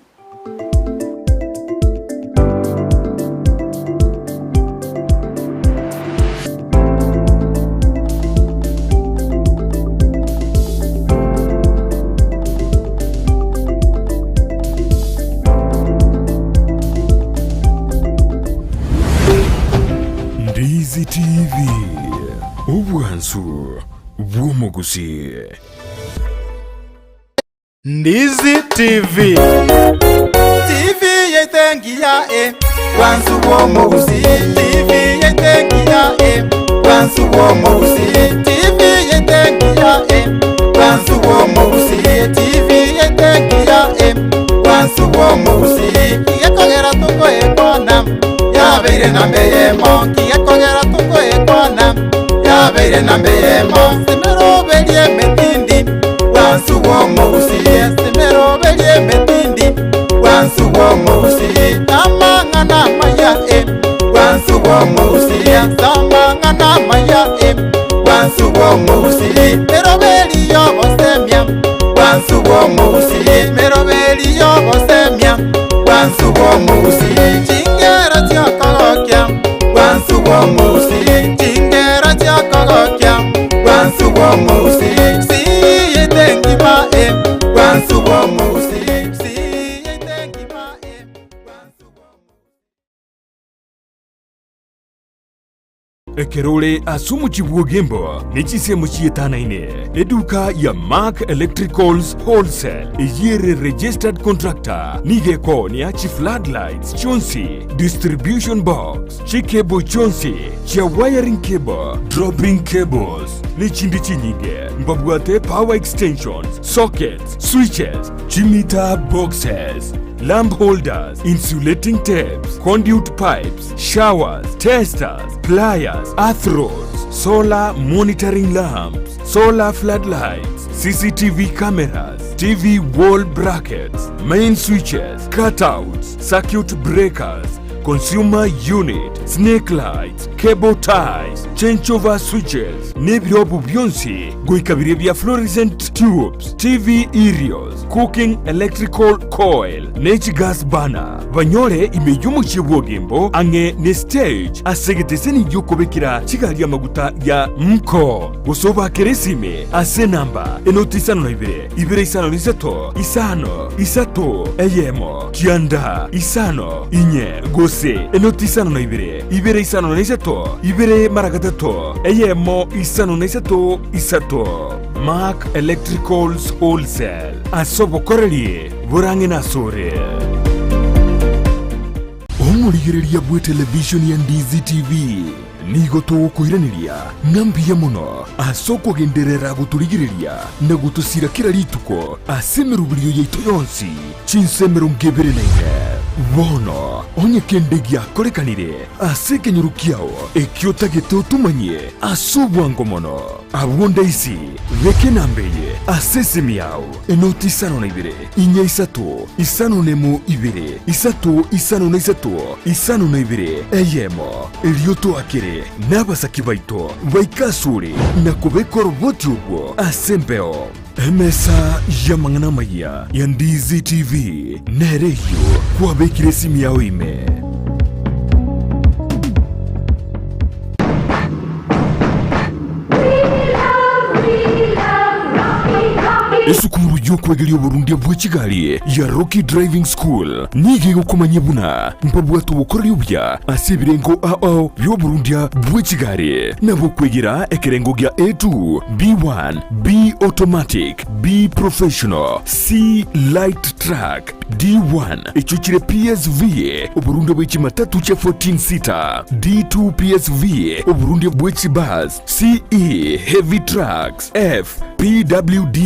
Ndizi TV Ubwansu Gusii. Ndizi TV yetengia wansu Gusii. TV yetengia wansu Gusii. TV yetengia wansu Gusii. TV yetengia wansu Gusii. Kigekogera tuko ekona yabeire na mbeyemo. Kigekogera tuko ekona yabeire na mbeyemo. Simeroberie metindi wansu Gusii. Simeroberie metindi wansu Gusii. Tamangana maya wansu Gusii. Tamangana maya wansu Gusii. Meroberie obosemia wansu Gusii. Meroberie obosemia wansu Gusii. Chingera chakogokya wansu Gusii. Chingera chakogokya wansu Gusii. Si yetengi ba wansu Gusii. Si yetengi ba wansu Ekerole asumu chibuogembo nechisemo chietana ine eduka ya Mark Electricals Wholesale ejire registered contractor nigeko ni achi floodlights chonsi distribution box chikebo chonsi chia wiring cable dropping cables nichindi chinyige mbabwate power extensions sockets switches chimita boxes lamp holders, insulating tapes, conduit pipes, showers, testers, pliers, earth rods, solar monitoring lamps, solar floodlights, CCTV cameras, TV wall brackets, main switches, cutouts, circuit breakers, consumer unit, snake lights, cable ties, changeover switches, nebrobu byonsi, goikabirebia fluorescent tubes, TV aerials, cooking electrical coil, natural gas burner. Banyore imeyumu chibuogembo ange ne stage asegeteseni yokobekira chigali amaguta ya mko. Gosoba keresime ase namba enotisano na ibere isano niseto isano isato eyemo kianda isano inye gose enotisano na ibere isano na iseto ibere maragatato eyemo isano na iseto isato. Mark Electricals Wholesale asobo korelie burange na sore omurigireria bwe television ya Ndizi TV nigo tugukwiraniria ngambia muno asoko genderera guturigireria na gutusira kira rituko asemerubirio yeito yonsi chinsemero ngeberenaine bono onye kendegia korekanire asekenyurukiao ekiota getutumanye asubwango mono abunda isi reke nambeye asesemiao enoti isano na ibere inya isatu isano nemu ibere isatu isano na isatu isano na ibere eyemo elioto akire n'abasaki baito baikasure na kubekora uboti ubwo asembeo emesa ya mangana maya ya Ndizi TV nereyo kwa bekire simu yao ime esukuru y'okwegeria Burundi bw'Kigali ya Rocky Driving School nige gukomanya buna mpabwatu bukorera ubya asibirengo ao byo Burundi bw'Kigali nabo kwegera ekerengo gya A2 B1 B automatic B professional C light track D1 echuchire PSV Burundi bw'Kimatatu cha 14 seater D2 PSV Burundi bw'Kibus CE heavy trucks F PWD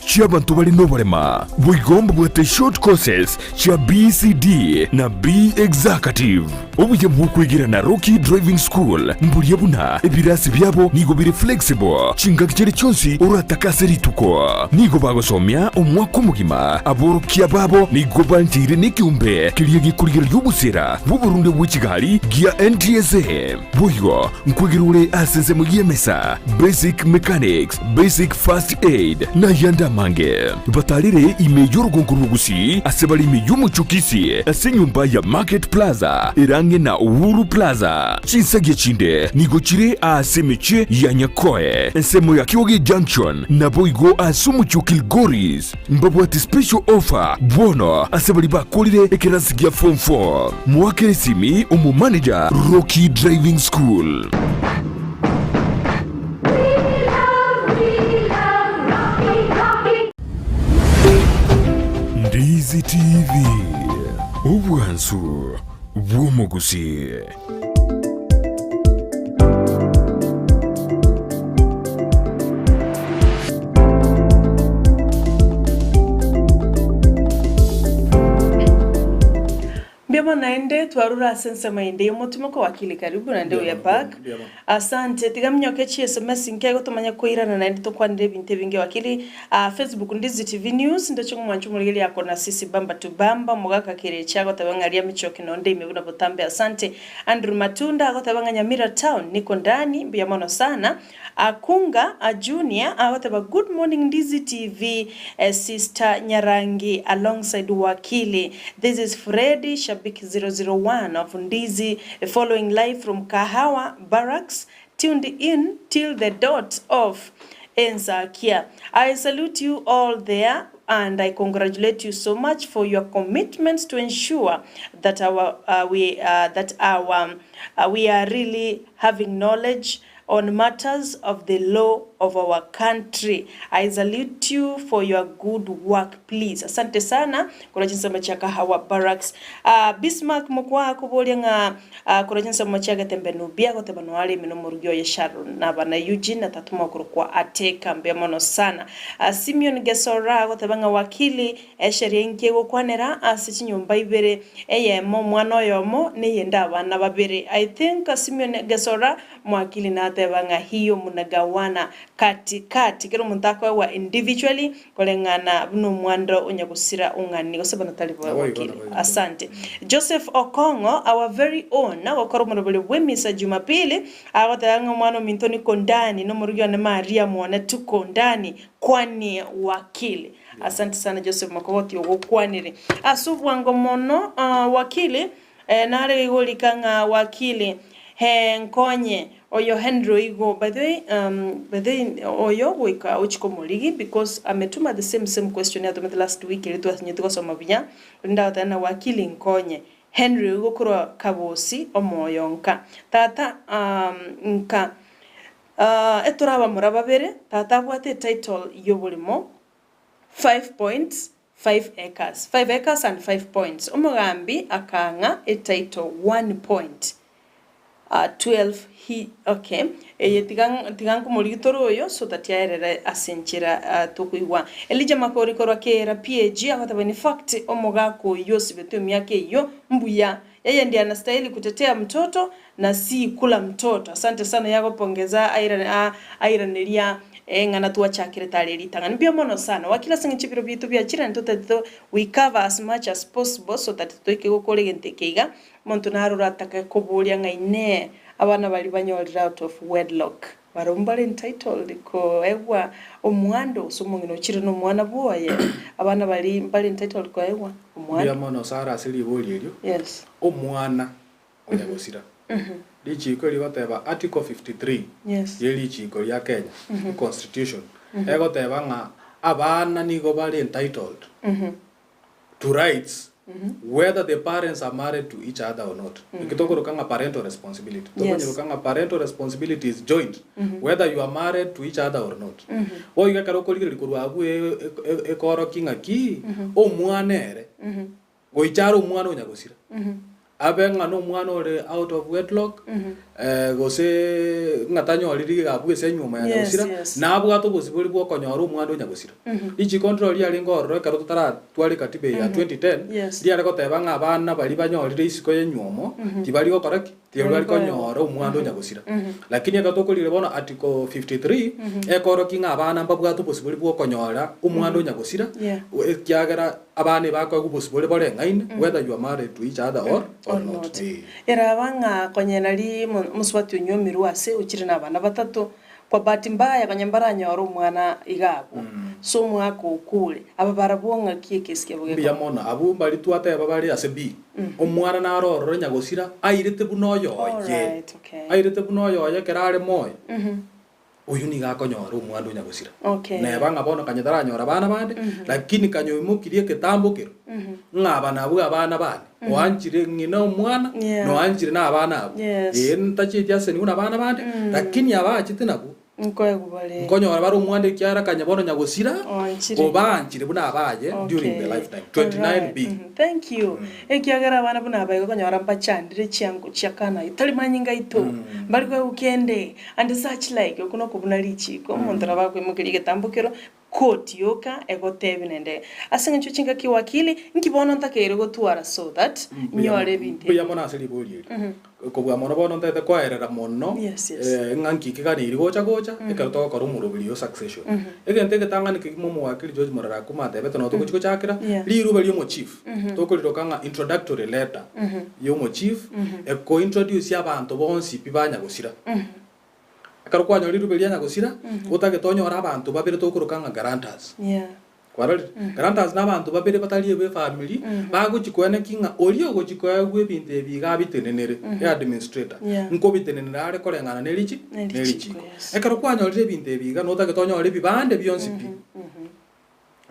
cy'abantu bari no barema bwigomba bwate short courses cha BCD na B executive ubuye bw'ukwigira na Rocky Driving School mburiye buna ibirasi byabo nigo biri flexible cingakire cyonsi uratakase rituko nigo bagosomya umwaka mugima aborokia babo nigo bantire n'icyumbe kiriye gikurigiro y'ubusera bw'u Burundi bw'Kigali gia NTSA buyo nkwigirure asenze mu yemesa basic mechanics basic first aid na yanda mange batarire imeyo Gusii asebali imeyo Kisii asenyumba ya Market Plaza irange na Uhuru Plaza chinsage chinde nigochire asemeche ya Nyakoe ensemo ya Kioge Junction na boigo asumuchukil Goris mbabu ati special offer bono asebali bakolire ekerasigia form 4 mwakere simi umu manager Rocky Driving School. Ndizi TV ubwansu bw'Gusii. Mbema naende twarura sensa maende yomutima ko Wakili karibu na ndewe ya park. Asante tigamnyoke chi SMS nkego tumanya koirana naende to kwande binte binge Wakili Facebook Ndizi TV News ndacho mwanchu muligeli yako na sisi bamba to bamba mugaka kire chago tabangaria michoki nonde imebuna botambe. Asante Andrew Matunda ko tabanga Nyamira Town niko ndani mbiyamano sana akunga junior awataba good morning Ndizi TV sister Nyarangi alongside Wakili. This is Freddy Shabiki 001 of Ndizi following live from Kahawa Barracks, tuned in till the dot of Enzakia. I salute you all there and I congratulate you so much for your commitments to ensure that we are really having knowledge on matters of the law of our country. I salute you for your good work, please. Asante sana kwa jinsi machaka Kahawa Barracks. Bismarck mukwa kubolia nga kwa jinsi machaka tembenubia kwa tebanuali minomurugio ya Sharon na bana Eugene na tatuma kwa ateka mbemono sana. Simeon Gesora kwa tebanga Wakili sheria nkego kwanera asichinyumba ibere mo mwana yomo niyenda bana babere. I think Simeon Gesora Wakili na tebanga hiyo munagawana kati kero muntako wa individually kolengana buno mwando onyagusira ungani osebana talibo Wakili. Asante Joseph Okongo our very own na wakoro murobole wemisa Jumapili awatanga mwana mintoni kondani no murugyo na Maria muone tuko ndani kwani Wakili. Asante sana Joseph Makoti ogokwanire asubwango mono Wakili nare igolikanga Wakili nkonye oyo Henry Igo by the way oyo wika uchiko moligi because ametuma the same question ya the last week ilitwa nyituko soma binya nda tana Wakili nkonye Henry Igo kuro kabosi omoyonka tata nka eturaba murababere tata bwate title yobulimo 5 points 5 acres 5 acres and 5 points omugambi akanga a title 1 point 12 okay tigang kumurigitoro yo so that yaerera asenchira tukuigwa elija makori korwa kera PAG agataba in fact omogako yose betu myake yo mbuya yeye ndiye anastahili kutetea mtoto na si kula mtoto. Asante sana yako pongeza airaneria ngana tuwa chakire tali ritanga nibia mono sana wakila singi chipiro bitu bya chira ntoto we cover as much as possible so that toike gukore gentekeiga muntu narura ataka kuburia ngaine abana bali banyolira out of wedlock barumbale entitled ko ewa omwando somungino chira no mwana boye abana bali entitled ko ewa omwando bia mono sara asili boliryo yes omwana oyagosira Richiko ligoteba article 53 yes ye Richiko ya Kenya constitution egoteba nga abana nigo bali entitled to rights whether the parents are married to each other or not. Ikitoko kanga parental responsibility. Toko kanga parental responsibility is joint whether you are married to each other or not. O iga karoko likurwa abu ekoro kinga ki o mwanere. Go icharo mwana onyagosira. Abenga no mwana ore out of wedlock gose ngatanyo aliri gabu ese nyuma ya gosira na abu gato possible bwo konyoro mwana onyagosira ichi control ya lingo ro karo tutara twali katibe ya 2010 dia reko tebanga abana bali banyorire isiko ye nyumo tibali go correct tibali konyoro mwana onyagosira lakini gato kolire bona article 53 ekoro kinga abana mbabu gato possible bwo konyora umwana onyagosira ekyagera abane bako go possible bole ngaine whether you are married to each other or not. Era banga konyenali muswati unyomiru ase ukiri nabana batatu kwa bahati mbaya kanyambara nyoro mwana igabo so mwako ukule aba barabonga kiekesike bwe bya mona abu bali twata aba bali ase bi omwana na roro nyagosira airete bunoyo ye airete bunoyo ye kerare moyo uyu ni gakonyoro mwana nyagosira ne banga bono kanyadara nyora bana bande lakini kanyoimukirie ketambukiro ngaba nabu abana bane wanjire ngina umwana no wanjire na abana abo ntachi tyase ni una abana bande lakini abachite nabo nkonyora bari umwande kyara kanyabono nyagosira obanjire buna abaye during the lifetime 29B. Thank you ekyagara abana buna abaye konyora mpachandire cyangu cyakana itali manyinga ito bali kwa ukende and such like okuno kubuna Richiko mondra bakwe mukirige tambukero koti yoka egotebe nende asinga chuchinga ki wakili nkibona ntakere gotwara so that nyore bindi bya mona asili boli ko bwa mona bono ntete kwaerera mono nganki kiganiri gocha ekaruto ko rumurubiri yo succession egente ketangani kimomo wakili George Morara kumate beto no tukuchiko chakira liru bali mo chief tokoliro kanga introductory letter yo mo chief ko introduce abantu bonsi pibanya gusira akarukwa nyori rubelia nyagosira utage tonyora abantu babere tokurukanga guarantors kwarali guarantors n'abantu babere bataliye be family baguchikwene kinga oliyo gochikoya gwe binte biga bitenenere ya administrator nko bitenenere are korengana nelichi akarukwa nyori binte biga notage tonyora bibande byonsi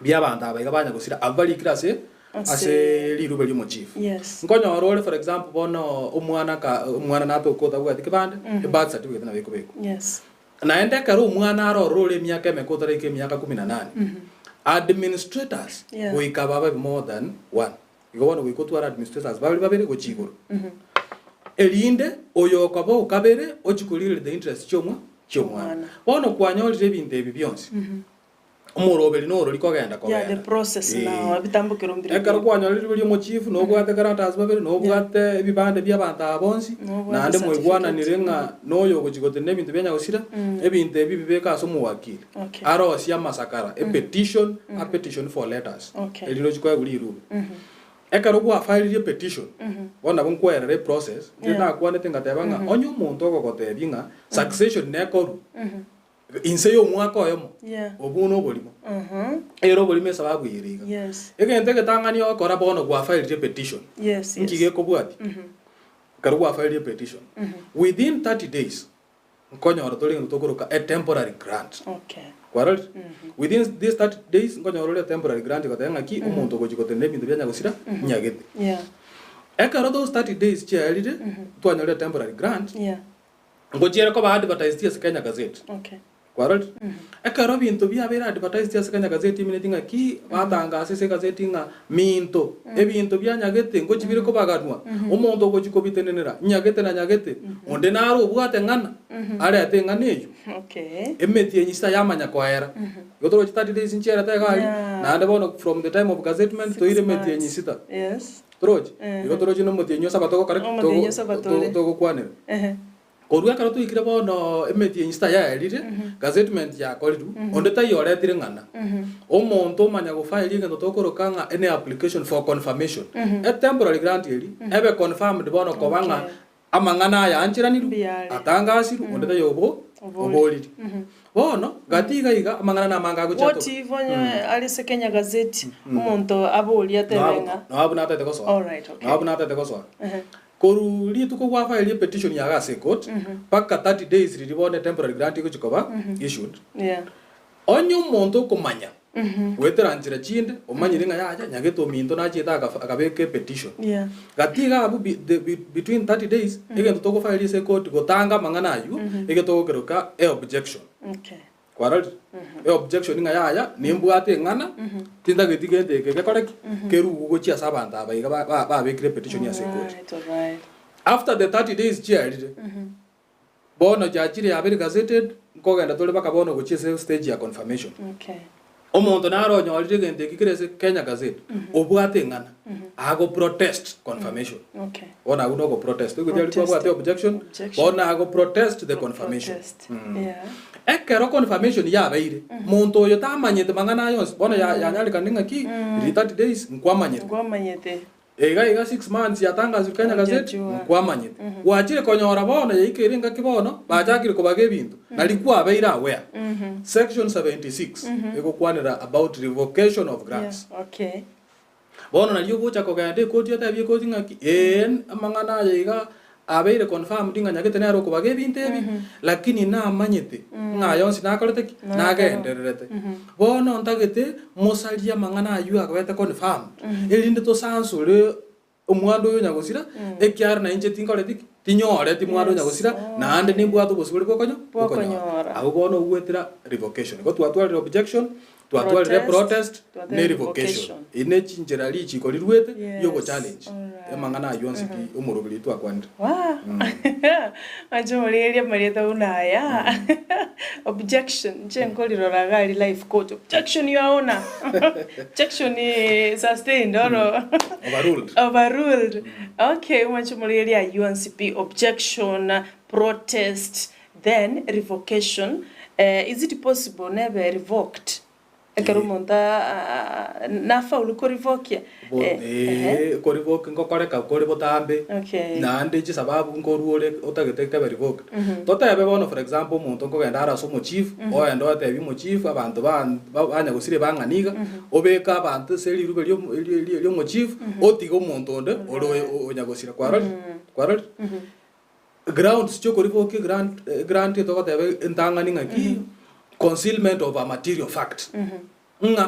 byabanda abaga banyagosira abali classe ase lirubeli mo chief nkonyo role for example bono umwana nato kota bwa dikibande birth certificate na beko na ende karo umwana aro role miaka mekota reke miaka 18 administrators goikaba more than one igono goikotwara administrators babiri go chigoro elinde oyo kabo kabere ochikulire the interest chomwana bono kwanyolire binde byonse umurobeli no roli kogenda ko the process now bitambukiro mbiri ekaro kwanya lili mo chief no bwate guarantors babiri no bwate bibande by'abantu abonsi nande mwigwana nirenga noyo gochigote nebintu byanya gusira ebintu bibeka so mu wakili aro sia masakara a petition for letters elilo chikwa guliru ekaro kwa file petition bona bunkwere process ndina kwane tingatebanga onyo muntu okogotebinga succession nekoru inseyo mwako yomo obuno bolimo ero bolime sababu yiriga egente ketangani okora bono gwa file petition nkige ko bwati karu gwa file petition within 30 days nkonyoro tolinga tokoroka a temporary grant kwarali within these 30 days nkonyoro a temporary grant katenga ki umuntu gojikote nebintu byanya gusira nyagete ekaro those 30 days chalide twanyore temporary grant ngochera ko ba advertise Kenya Gazette Kwarol. Ekaro bintu bya bera advertise ya sekanya gazeti minetinga ki batangase se gazeti nga minto. Ebintu bya nyagete ngo kibire ko baganwa. Omuntu ngo kikobitenenera. Nyagete na nyagete. Onde naro obwate ngana. Ari ate nganeyo. Okay. Emeti enyisa yamanya kwaera. Gotoro 30 days inchera ta gali. Na ande bono from the time of gazettement to ire meti enyisita. Yes. Troje. Gotoro chino moti enyosa batoko kare to kwanera. Korua karo tu ikira bono emeti enyista ya erire gazettement ya koridu onde ta yore tire ngana. Omuntu manya go file ngendo tokorokanga any application for confirmation. A temporary grant eri ebe confirmed bono kobanga amangana ya anchiraniru atangasiru onde ta yobo oboliri. Bono gatiga iga amangana na manga go chato. What if ali sekenya gazeti umuntu aboli atebenga. No abuna tate koso. All right, okay. No abuna tate koso. Koru li tuko kwa file petition ya ga court paka 30 days ribone temporary grant iko chikoba issued. Yeah. Onyo muntu kumanya. Wetera njira chinde omanyire nga yaja nyageto minto na chita akabeke petition. Yeah. Gatiga abu between 30 days egento toko file se court gotanga mangana ayu egento keroka objection. Okay. Kwaral objection nga yaja nimbwate ngana tinda getigende kekoreki keru go chia sabanta abaiga ba bekire petition ya se court. Right. After the 30 days chiaride bono jachire abere gazetted nkogenda tole bakabono go chise stage ya confirmation. Okay. Omuntu naro nyolire gende kikirese Kenya Gazette obwate ngana ago protest confirmation. Okay. Bona uno go protest go jali kwa bwate objection bona ago protest the confirmation. Yeah. Ekero confirmation ya baire muntu yo tamanyete mangana yos bona ya nyali kaninga ki 30 days nkwamanyete ega 6 months yatangaza Kenya Gazette nkwamanyete wachire konyora bona yikiringa kibono bachakire kubage bintu nalikuwa baira aware section 76 ego kwanira about revocation of grants. Yeah. Okay. Bona naliyo gocha kogande koti yotabye koti ngaki amangana yiga abeire confirm dinga nyagete nero kubage bintu ebi lakini na amanyete ngayonsi nakorete nagendererete bono ntagete musalia mangana ayu akabete confirm elinde to sansure omwando yo nyagosira ekyar na inche tinkorete tinyore ti mwando nyagosira na ande nimbwato bosubire bokonyora abo bono gwetira revocation go twatwalira objection twatwalira protest ne revocation ine chinjera lichi korirwete yogo challenge emangana ayonsi ki umurubiri twakwanira ajomoriria marieta unaya objection chenkoliro ragali life coach objection you honor objection is sustained or overruled. Okay, umachomoriria UNCP objection, protest, then revocation. Is it possible never revoked? Ekero monta nafa uliko revoke ko revoke ngokoreka ko botambe na ande chi sababu ngoruole otageteka revoke tota yabe bono for example muntu ngogenda ara so mo chief o endo atebi mo chief abantu banya gusire banganiga obeka abantu seri rube lyo mo chief otigo muntu onde oro onyagosira kwarol grounds choko revoke grant to gotebe entangani ngaki concealment of a material fact.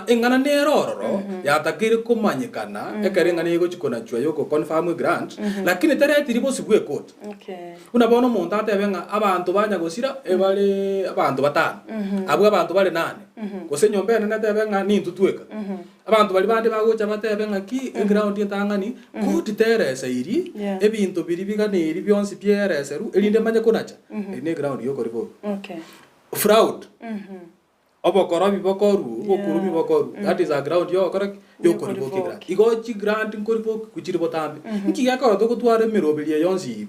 Ingana neroro yatakire kumanyikana ekerengana yego chikona chwa yoko confirm grant lakini tere tiribo sibwe court. Okay. Unabona umuntu atebenga abantu banyagosira ebale abantu batano abo abantu bale 8 gose nyombe nene tebenga nintutweka abantu bali bande bagocha batebenga ki ground yetangani court terese iri ebintu biri biganiri byonsi byereseru elinde manye konacha ine ground yoko ribo. Okay. Fraud. Obokorobi bokoru, bokurubi bokoru. That is a ground yo correct. Yo koriboki grant. Igochi grant nkoriboki kuchiri botambe. Nkiga ko to gutware mirobili yonsi.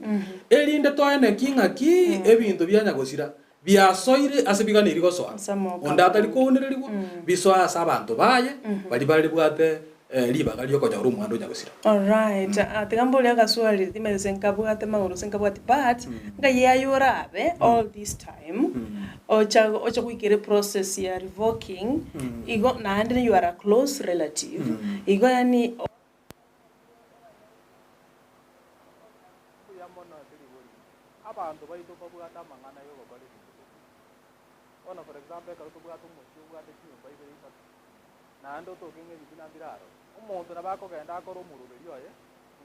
Elinde to ene kinga ki ebintu byanyagosira. Biasoire asebiganiri go soa. Onda tali ko onererigo. Bisoa sabantu baye, bali bwate liba galio ko jaru mwando nyagosira. All right. Atigamboli akaswali timeze nkabwate mangoro senkabwate but ngayayorabe all this time. Ocha kuikere process ya revoking igo na ande you are a close relative igo yani abantu baito babwata mangana yo babali ona for example ka tubwata umuchi ubwate cyumba ibere itatu na ande to kinge bibina biraro umuntu nabako genda akora umurubiri oye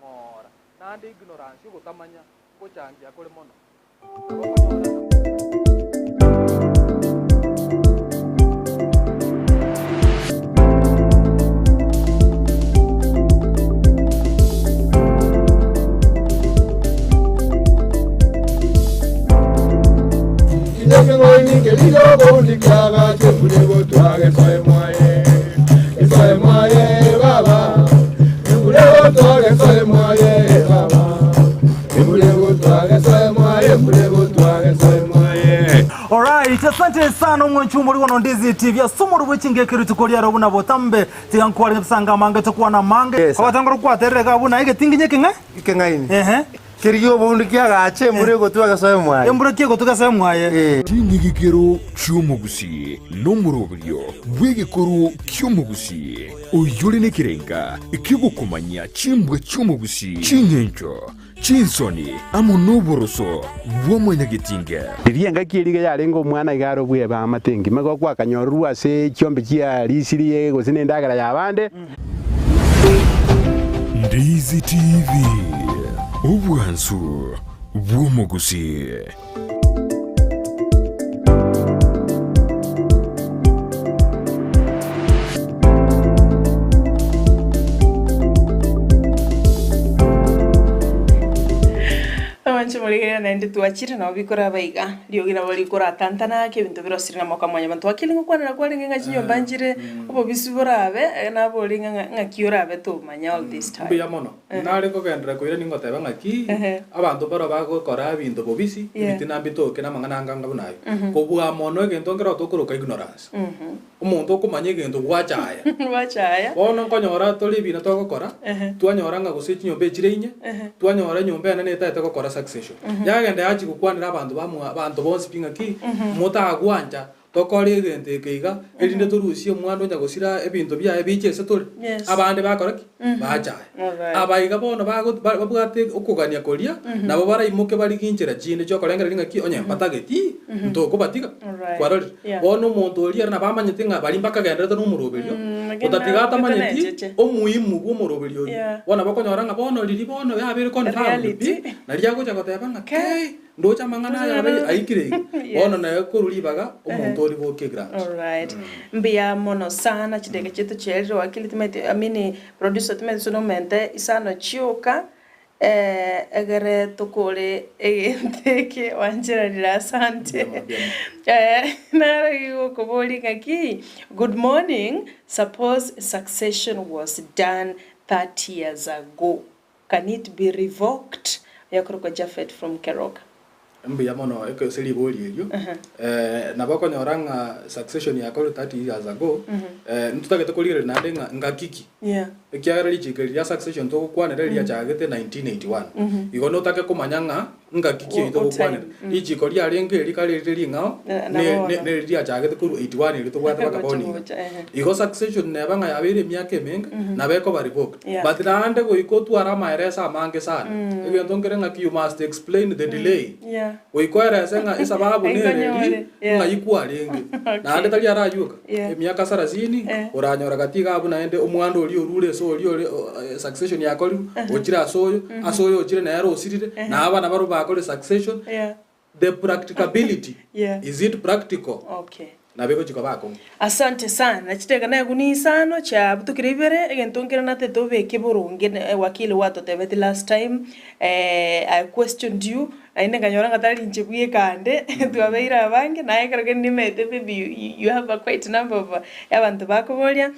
ngora na ande ignorance yo gutamanya ko changia kore mono Chikiaga chemulego twage soy moye baba chemulego twage soy moye baba chemulego twage soy moye chemulego twage soy moye. Alright, asante sana mwanchu muri wono Ndizi TV asumuru bwichinge kirutu kolia robuna botambe tigankwari nsanga mange tokuwa na mange abatangoro kwatereka buna ige tinginye Kengaini Kiriyo bundu kiagache murego twage soy moye embure kiego tugasoy moye Tingigikero cy'umugusi n'umurobilyo bw'igikuru cy'umugusi uyuri n'ikirenga ikigukumanya cimbwe cy'umugusi cinyenco cinsoni amunuboroso bw'umunyagitinga Rienga kiriga yarengo mwana igaro bwe ba matengi mago kwa kanyoru ase cyombe kia risiriye gosine ndagara yabande Ndizi TV ubwansu bw'umugusi. Amanche muligera naende tuachire na obikora baiga liogira bali kora tantana ke bintu birosiri na moka mwanya bantu wakili ngokwana na kwali nga chinyo banjire obo bisubora abe na boli nga kiora abe to manya all this time Mbuya mono nare ko gendera ko ira ningo teba ngaki abantu baro bagokora bintu bobisi bitina bitoke na mangana nganga bunayo ko bwa mono egento ngero tokuruka ignorance umuntu okumanya egento gwachaya bono nkonyora toli bina togokora twanyora nga Gusii nyombe chireinye twanyora nyombe na neta togokora succession yagenda yachi gukwanira abantu bonse pingaki mutagwanja tokore egente keiga erinde turusie omwana onya gosira ebintu bya ebichese turi abande bakoraki bachaya abaiga bono babwate okugania koria nabo baraimuke bari kinchira chinde cyo korengera ngaki onya patageti ntoko batiga kwarori bono omuntu oria na bamanyete nga bari mpaka gendera no muroberio utatigata manyeti omuimu gw'umuroberio bona bakonyora nga bono riri bono yabere confirm na rya gocha goteba nga ndocha mangana ya aikire bono na kururibaga omuntu ori boke grant. Alright. Mbia mono sana chidege chetu chelero wakili timete amini producer timete sonomente isano chioka egere tokole egenteke wanjira dira asante nara yuko koboli ngaki good morning. Suppose succession was done 30 years ago, can it be revoked? Yakuruko Jafet from Keroka. Mbuya mono eko seli boli elio na bako nyoranga succession ya 30 years ago ntutagete kolire na ndenga ngakiki ekiagara lichikeli ya succession to kwana reli ya chagete 1981 igono take kumanyanga ngakiki ito kwana lichikoli ya renge likale reli ngao ne reli ya chagete kuru 81 ito kwata bakaboni igo succession ne banga yabere myake menga na beko ba revoke but rande go ikotu ara maeresa mange sana egento ngerenga ki you must explain the delay Oikwara senga isababu nere nga yikuwa lengi na ande tali arayuka emyaka 30 oranyora gatiga abu naende omwando oli orule so oli succession yakoli ochira asoyo ochire na yaro osirire na abana baro bakole succession the practicability is it practical na beko chikabako asante sana chiteka na guni sano cha butukiribere egentongera na teto beke burunge wakili wato tebeti last time I questioned you aine kanyora ngatali nchibwie kande tuabeira abange na ekarage nimete baby you have a quite number of abantu bakobolya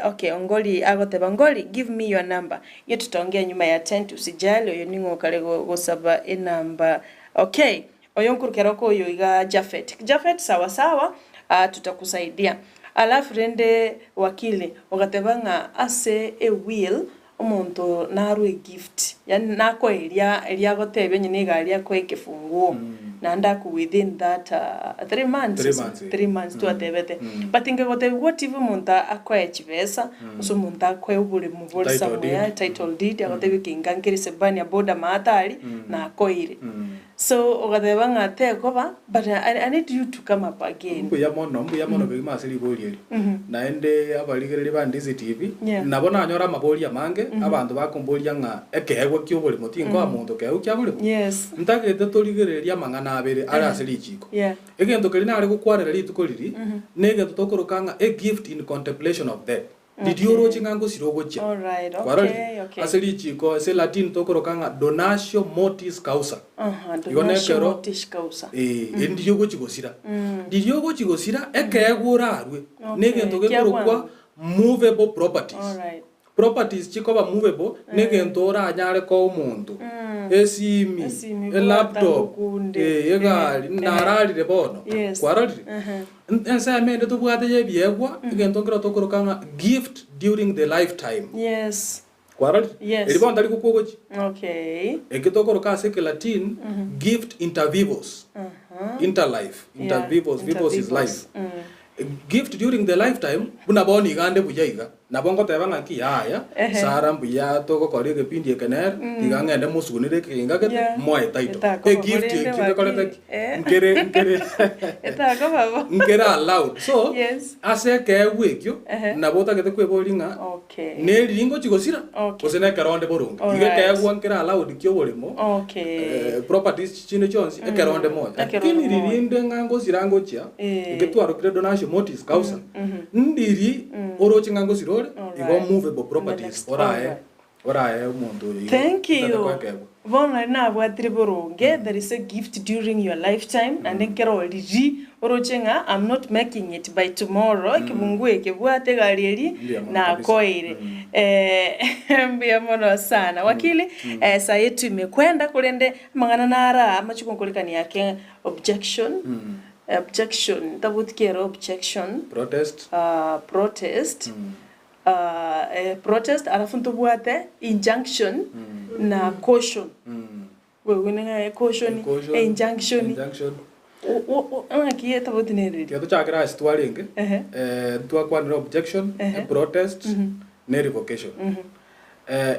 okay Ongori agoteba Ongori give me your number yetu tutaongea nyuma ya 10 usijali oyo ningo kale gosaba enamba okay oyonkurukero ko yo iga Jafet sawa sawa tutakusaidia alafu rende wakili ogatebanga ase a will omuntu narwe gift yani nako elia gotebe nyine galia ko ekifunguo nanda ku within that 3 months to atebete but ingegote what if monta akwa echibesa uso monta akwa ubule muvoli somewhere title deed agotebe kingankiri sebani aboda matali na akoire so ogatebanga tekoba but I need you to come up again mbuya mono bigima asili boli naende abaligerere ba Ndizi TV nabona anyora maboli amange abantu bakombolia nga ekegwe kyobole mutingo amuntu kehu kyabule ntagete toligereria mangana abere ari asili chiko egento kali nare gukwarera lituko liri negento tokorokanga a gift in contemplation of death Didioro chingango sirogocha. All right, okay. Ase Richiko, ase Latin tokoro kanga donatio motis causa. Donatio motis causa. Ndiyogo chigosira. Ndiyogo chigosira ekegura arwe. Negento gekoro kwa movable properties. All right. Properties chikoba movable negento ora anyare ko umuntu. Esimi, laptop, egali, narali de bono. Kwarali. Ensa mende to bwate ye biegwa, igento kro to kanga gift during the lifetime. Yes. Kwarali? Yes. Elibon tali kukogochi. Okay. Ekito kro ka se Latin gift inter vivos. Interlife. Inter vivos, vivos is life. Gift during the lifetime buna boni gande bujaiga nabongo tebanga ki haya sara mbuya to ko kore ke pindi kener diganga ende musugunire ke ngake moe taito e gift kinde kore ngere eta ko babo ngere allowed so ase ke wekyo nabota ke kwe bolinga ne ringo chigosira osene karonde boronga ige ke gwa ngere allowed kyo bolimo properties chine chonsi e karonde mo lakini ririnde ngango sirango chia iketwaro kire donation motis causa ndiri oro chingango sirore igo movable properties orae umuntu thank you bona na bwatire boronge there is a gift during your lifetime and then kero riri oro chinga I'm not making it by tomorrow kibungue kibwate galieri na koire mbia mono sana wakili saa yetu imekwenda kulende mangana nara amachikonkolikani yake objection tabutikiero objection protest alafu ntubwate injunction na caution wewe nanga caution injunction anakiye tabutineri kiatu chakira stwalinge twakwanira objection protest ne revocation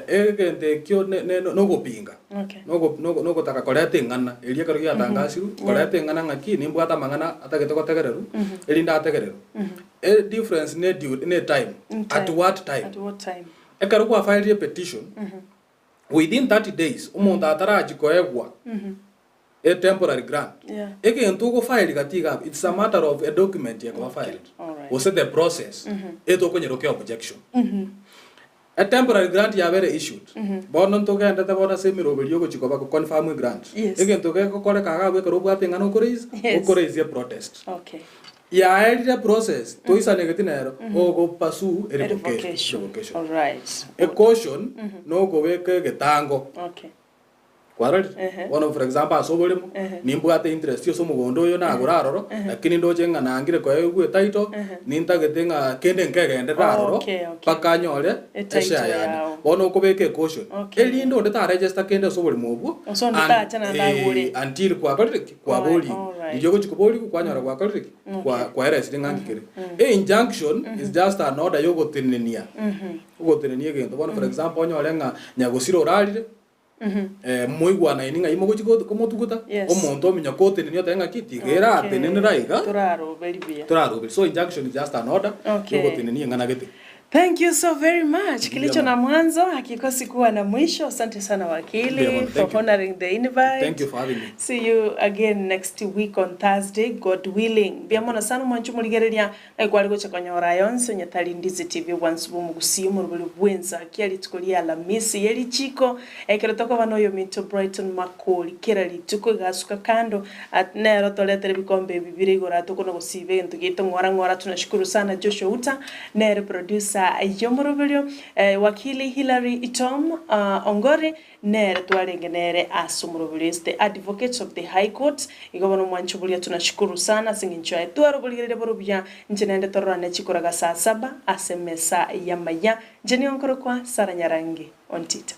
egente kyo no gopinga no gotaka korete ngana elia karo ya tangasiru korete ngana ngaki nimbwata mangana atagete kotegereru elinda ategereru difference ne time at what time ekaro kwa file petition within 30 days umuntu ataraji koegwa a temporary grant egento go file gatiga it's a matter of a document ya file was the process eto konyeroke objection a temporary grant ya very issued bono to genda ta bona semiro belio go chikoba ko confirm grant again to go kore kaga we ko bwate ngano koreise protest ya elite process to isa negatinero o go pasu revocation all right a caution no go we ke getango kwarali one for example asobolemo nimbwate interest yo somugondo yo naguraroro lakini ndoje ngana ngire ko egwe taito nintagetenga kende nkegende raroro pakanyore esha yani bono kubeke caution elindo ndeta register kende sobolemo obwo so ndata chana ndagure until kwa boli ndiyo chikoboli kwanyora kwa kaliki kwa RS ngangikire injunction is just an order yo gotenenia gotenenia gento bono for example onyorenga nyagosiro ralire moigwana ininga imogo chiko komotuguta omonto ominya kote ninyo tenga kiti gera atenenera iga turaro beli so injunction is just an order yo gotenenia ngana gete. Thank you so very much. Kilicho na mwanzo hakikosi kuwa na mwisho. Asante sana wakili for honoring the invite. Thank you for having me. See you again next week on Thursday, God willing. Biamona sana mwanchu muligereria aikwaliko chakonyora yonse nyatali Ndizi TV once bomu Gusii murubuli bwenza kiali tukolia Alhamisi yeli chiko ekero toko banoyo minto Brighton Makoli kerali tuko gasuka kando atnero toletere bikombe bibiri gora toko no Gusii ntugito ngora tunashukuru sana Joshua Uta nere producer Yomorovelio wakili Hilary Itom Ongori nere twalengenere asumurovelio the advocates of the High Court igobano mwanchubulia tunashukuru sana singinchoe twarobuligere borobya njenende torane chikoraga saa 7 asemesa yamaya jeni onkoro kwa Sara Nyarangi on Twitter.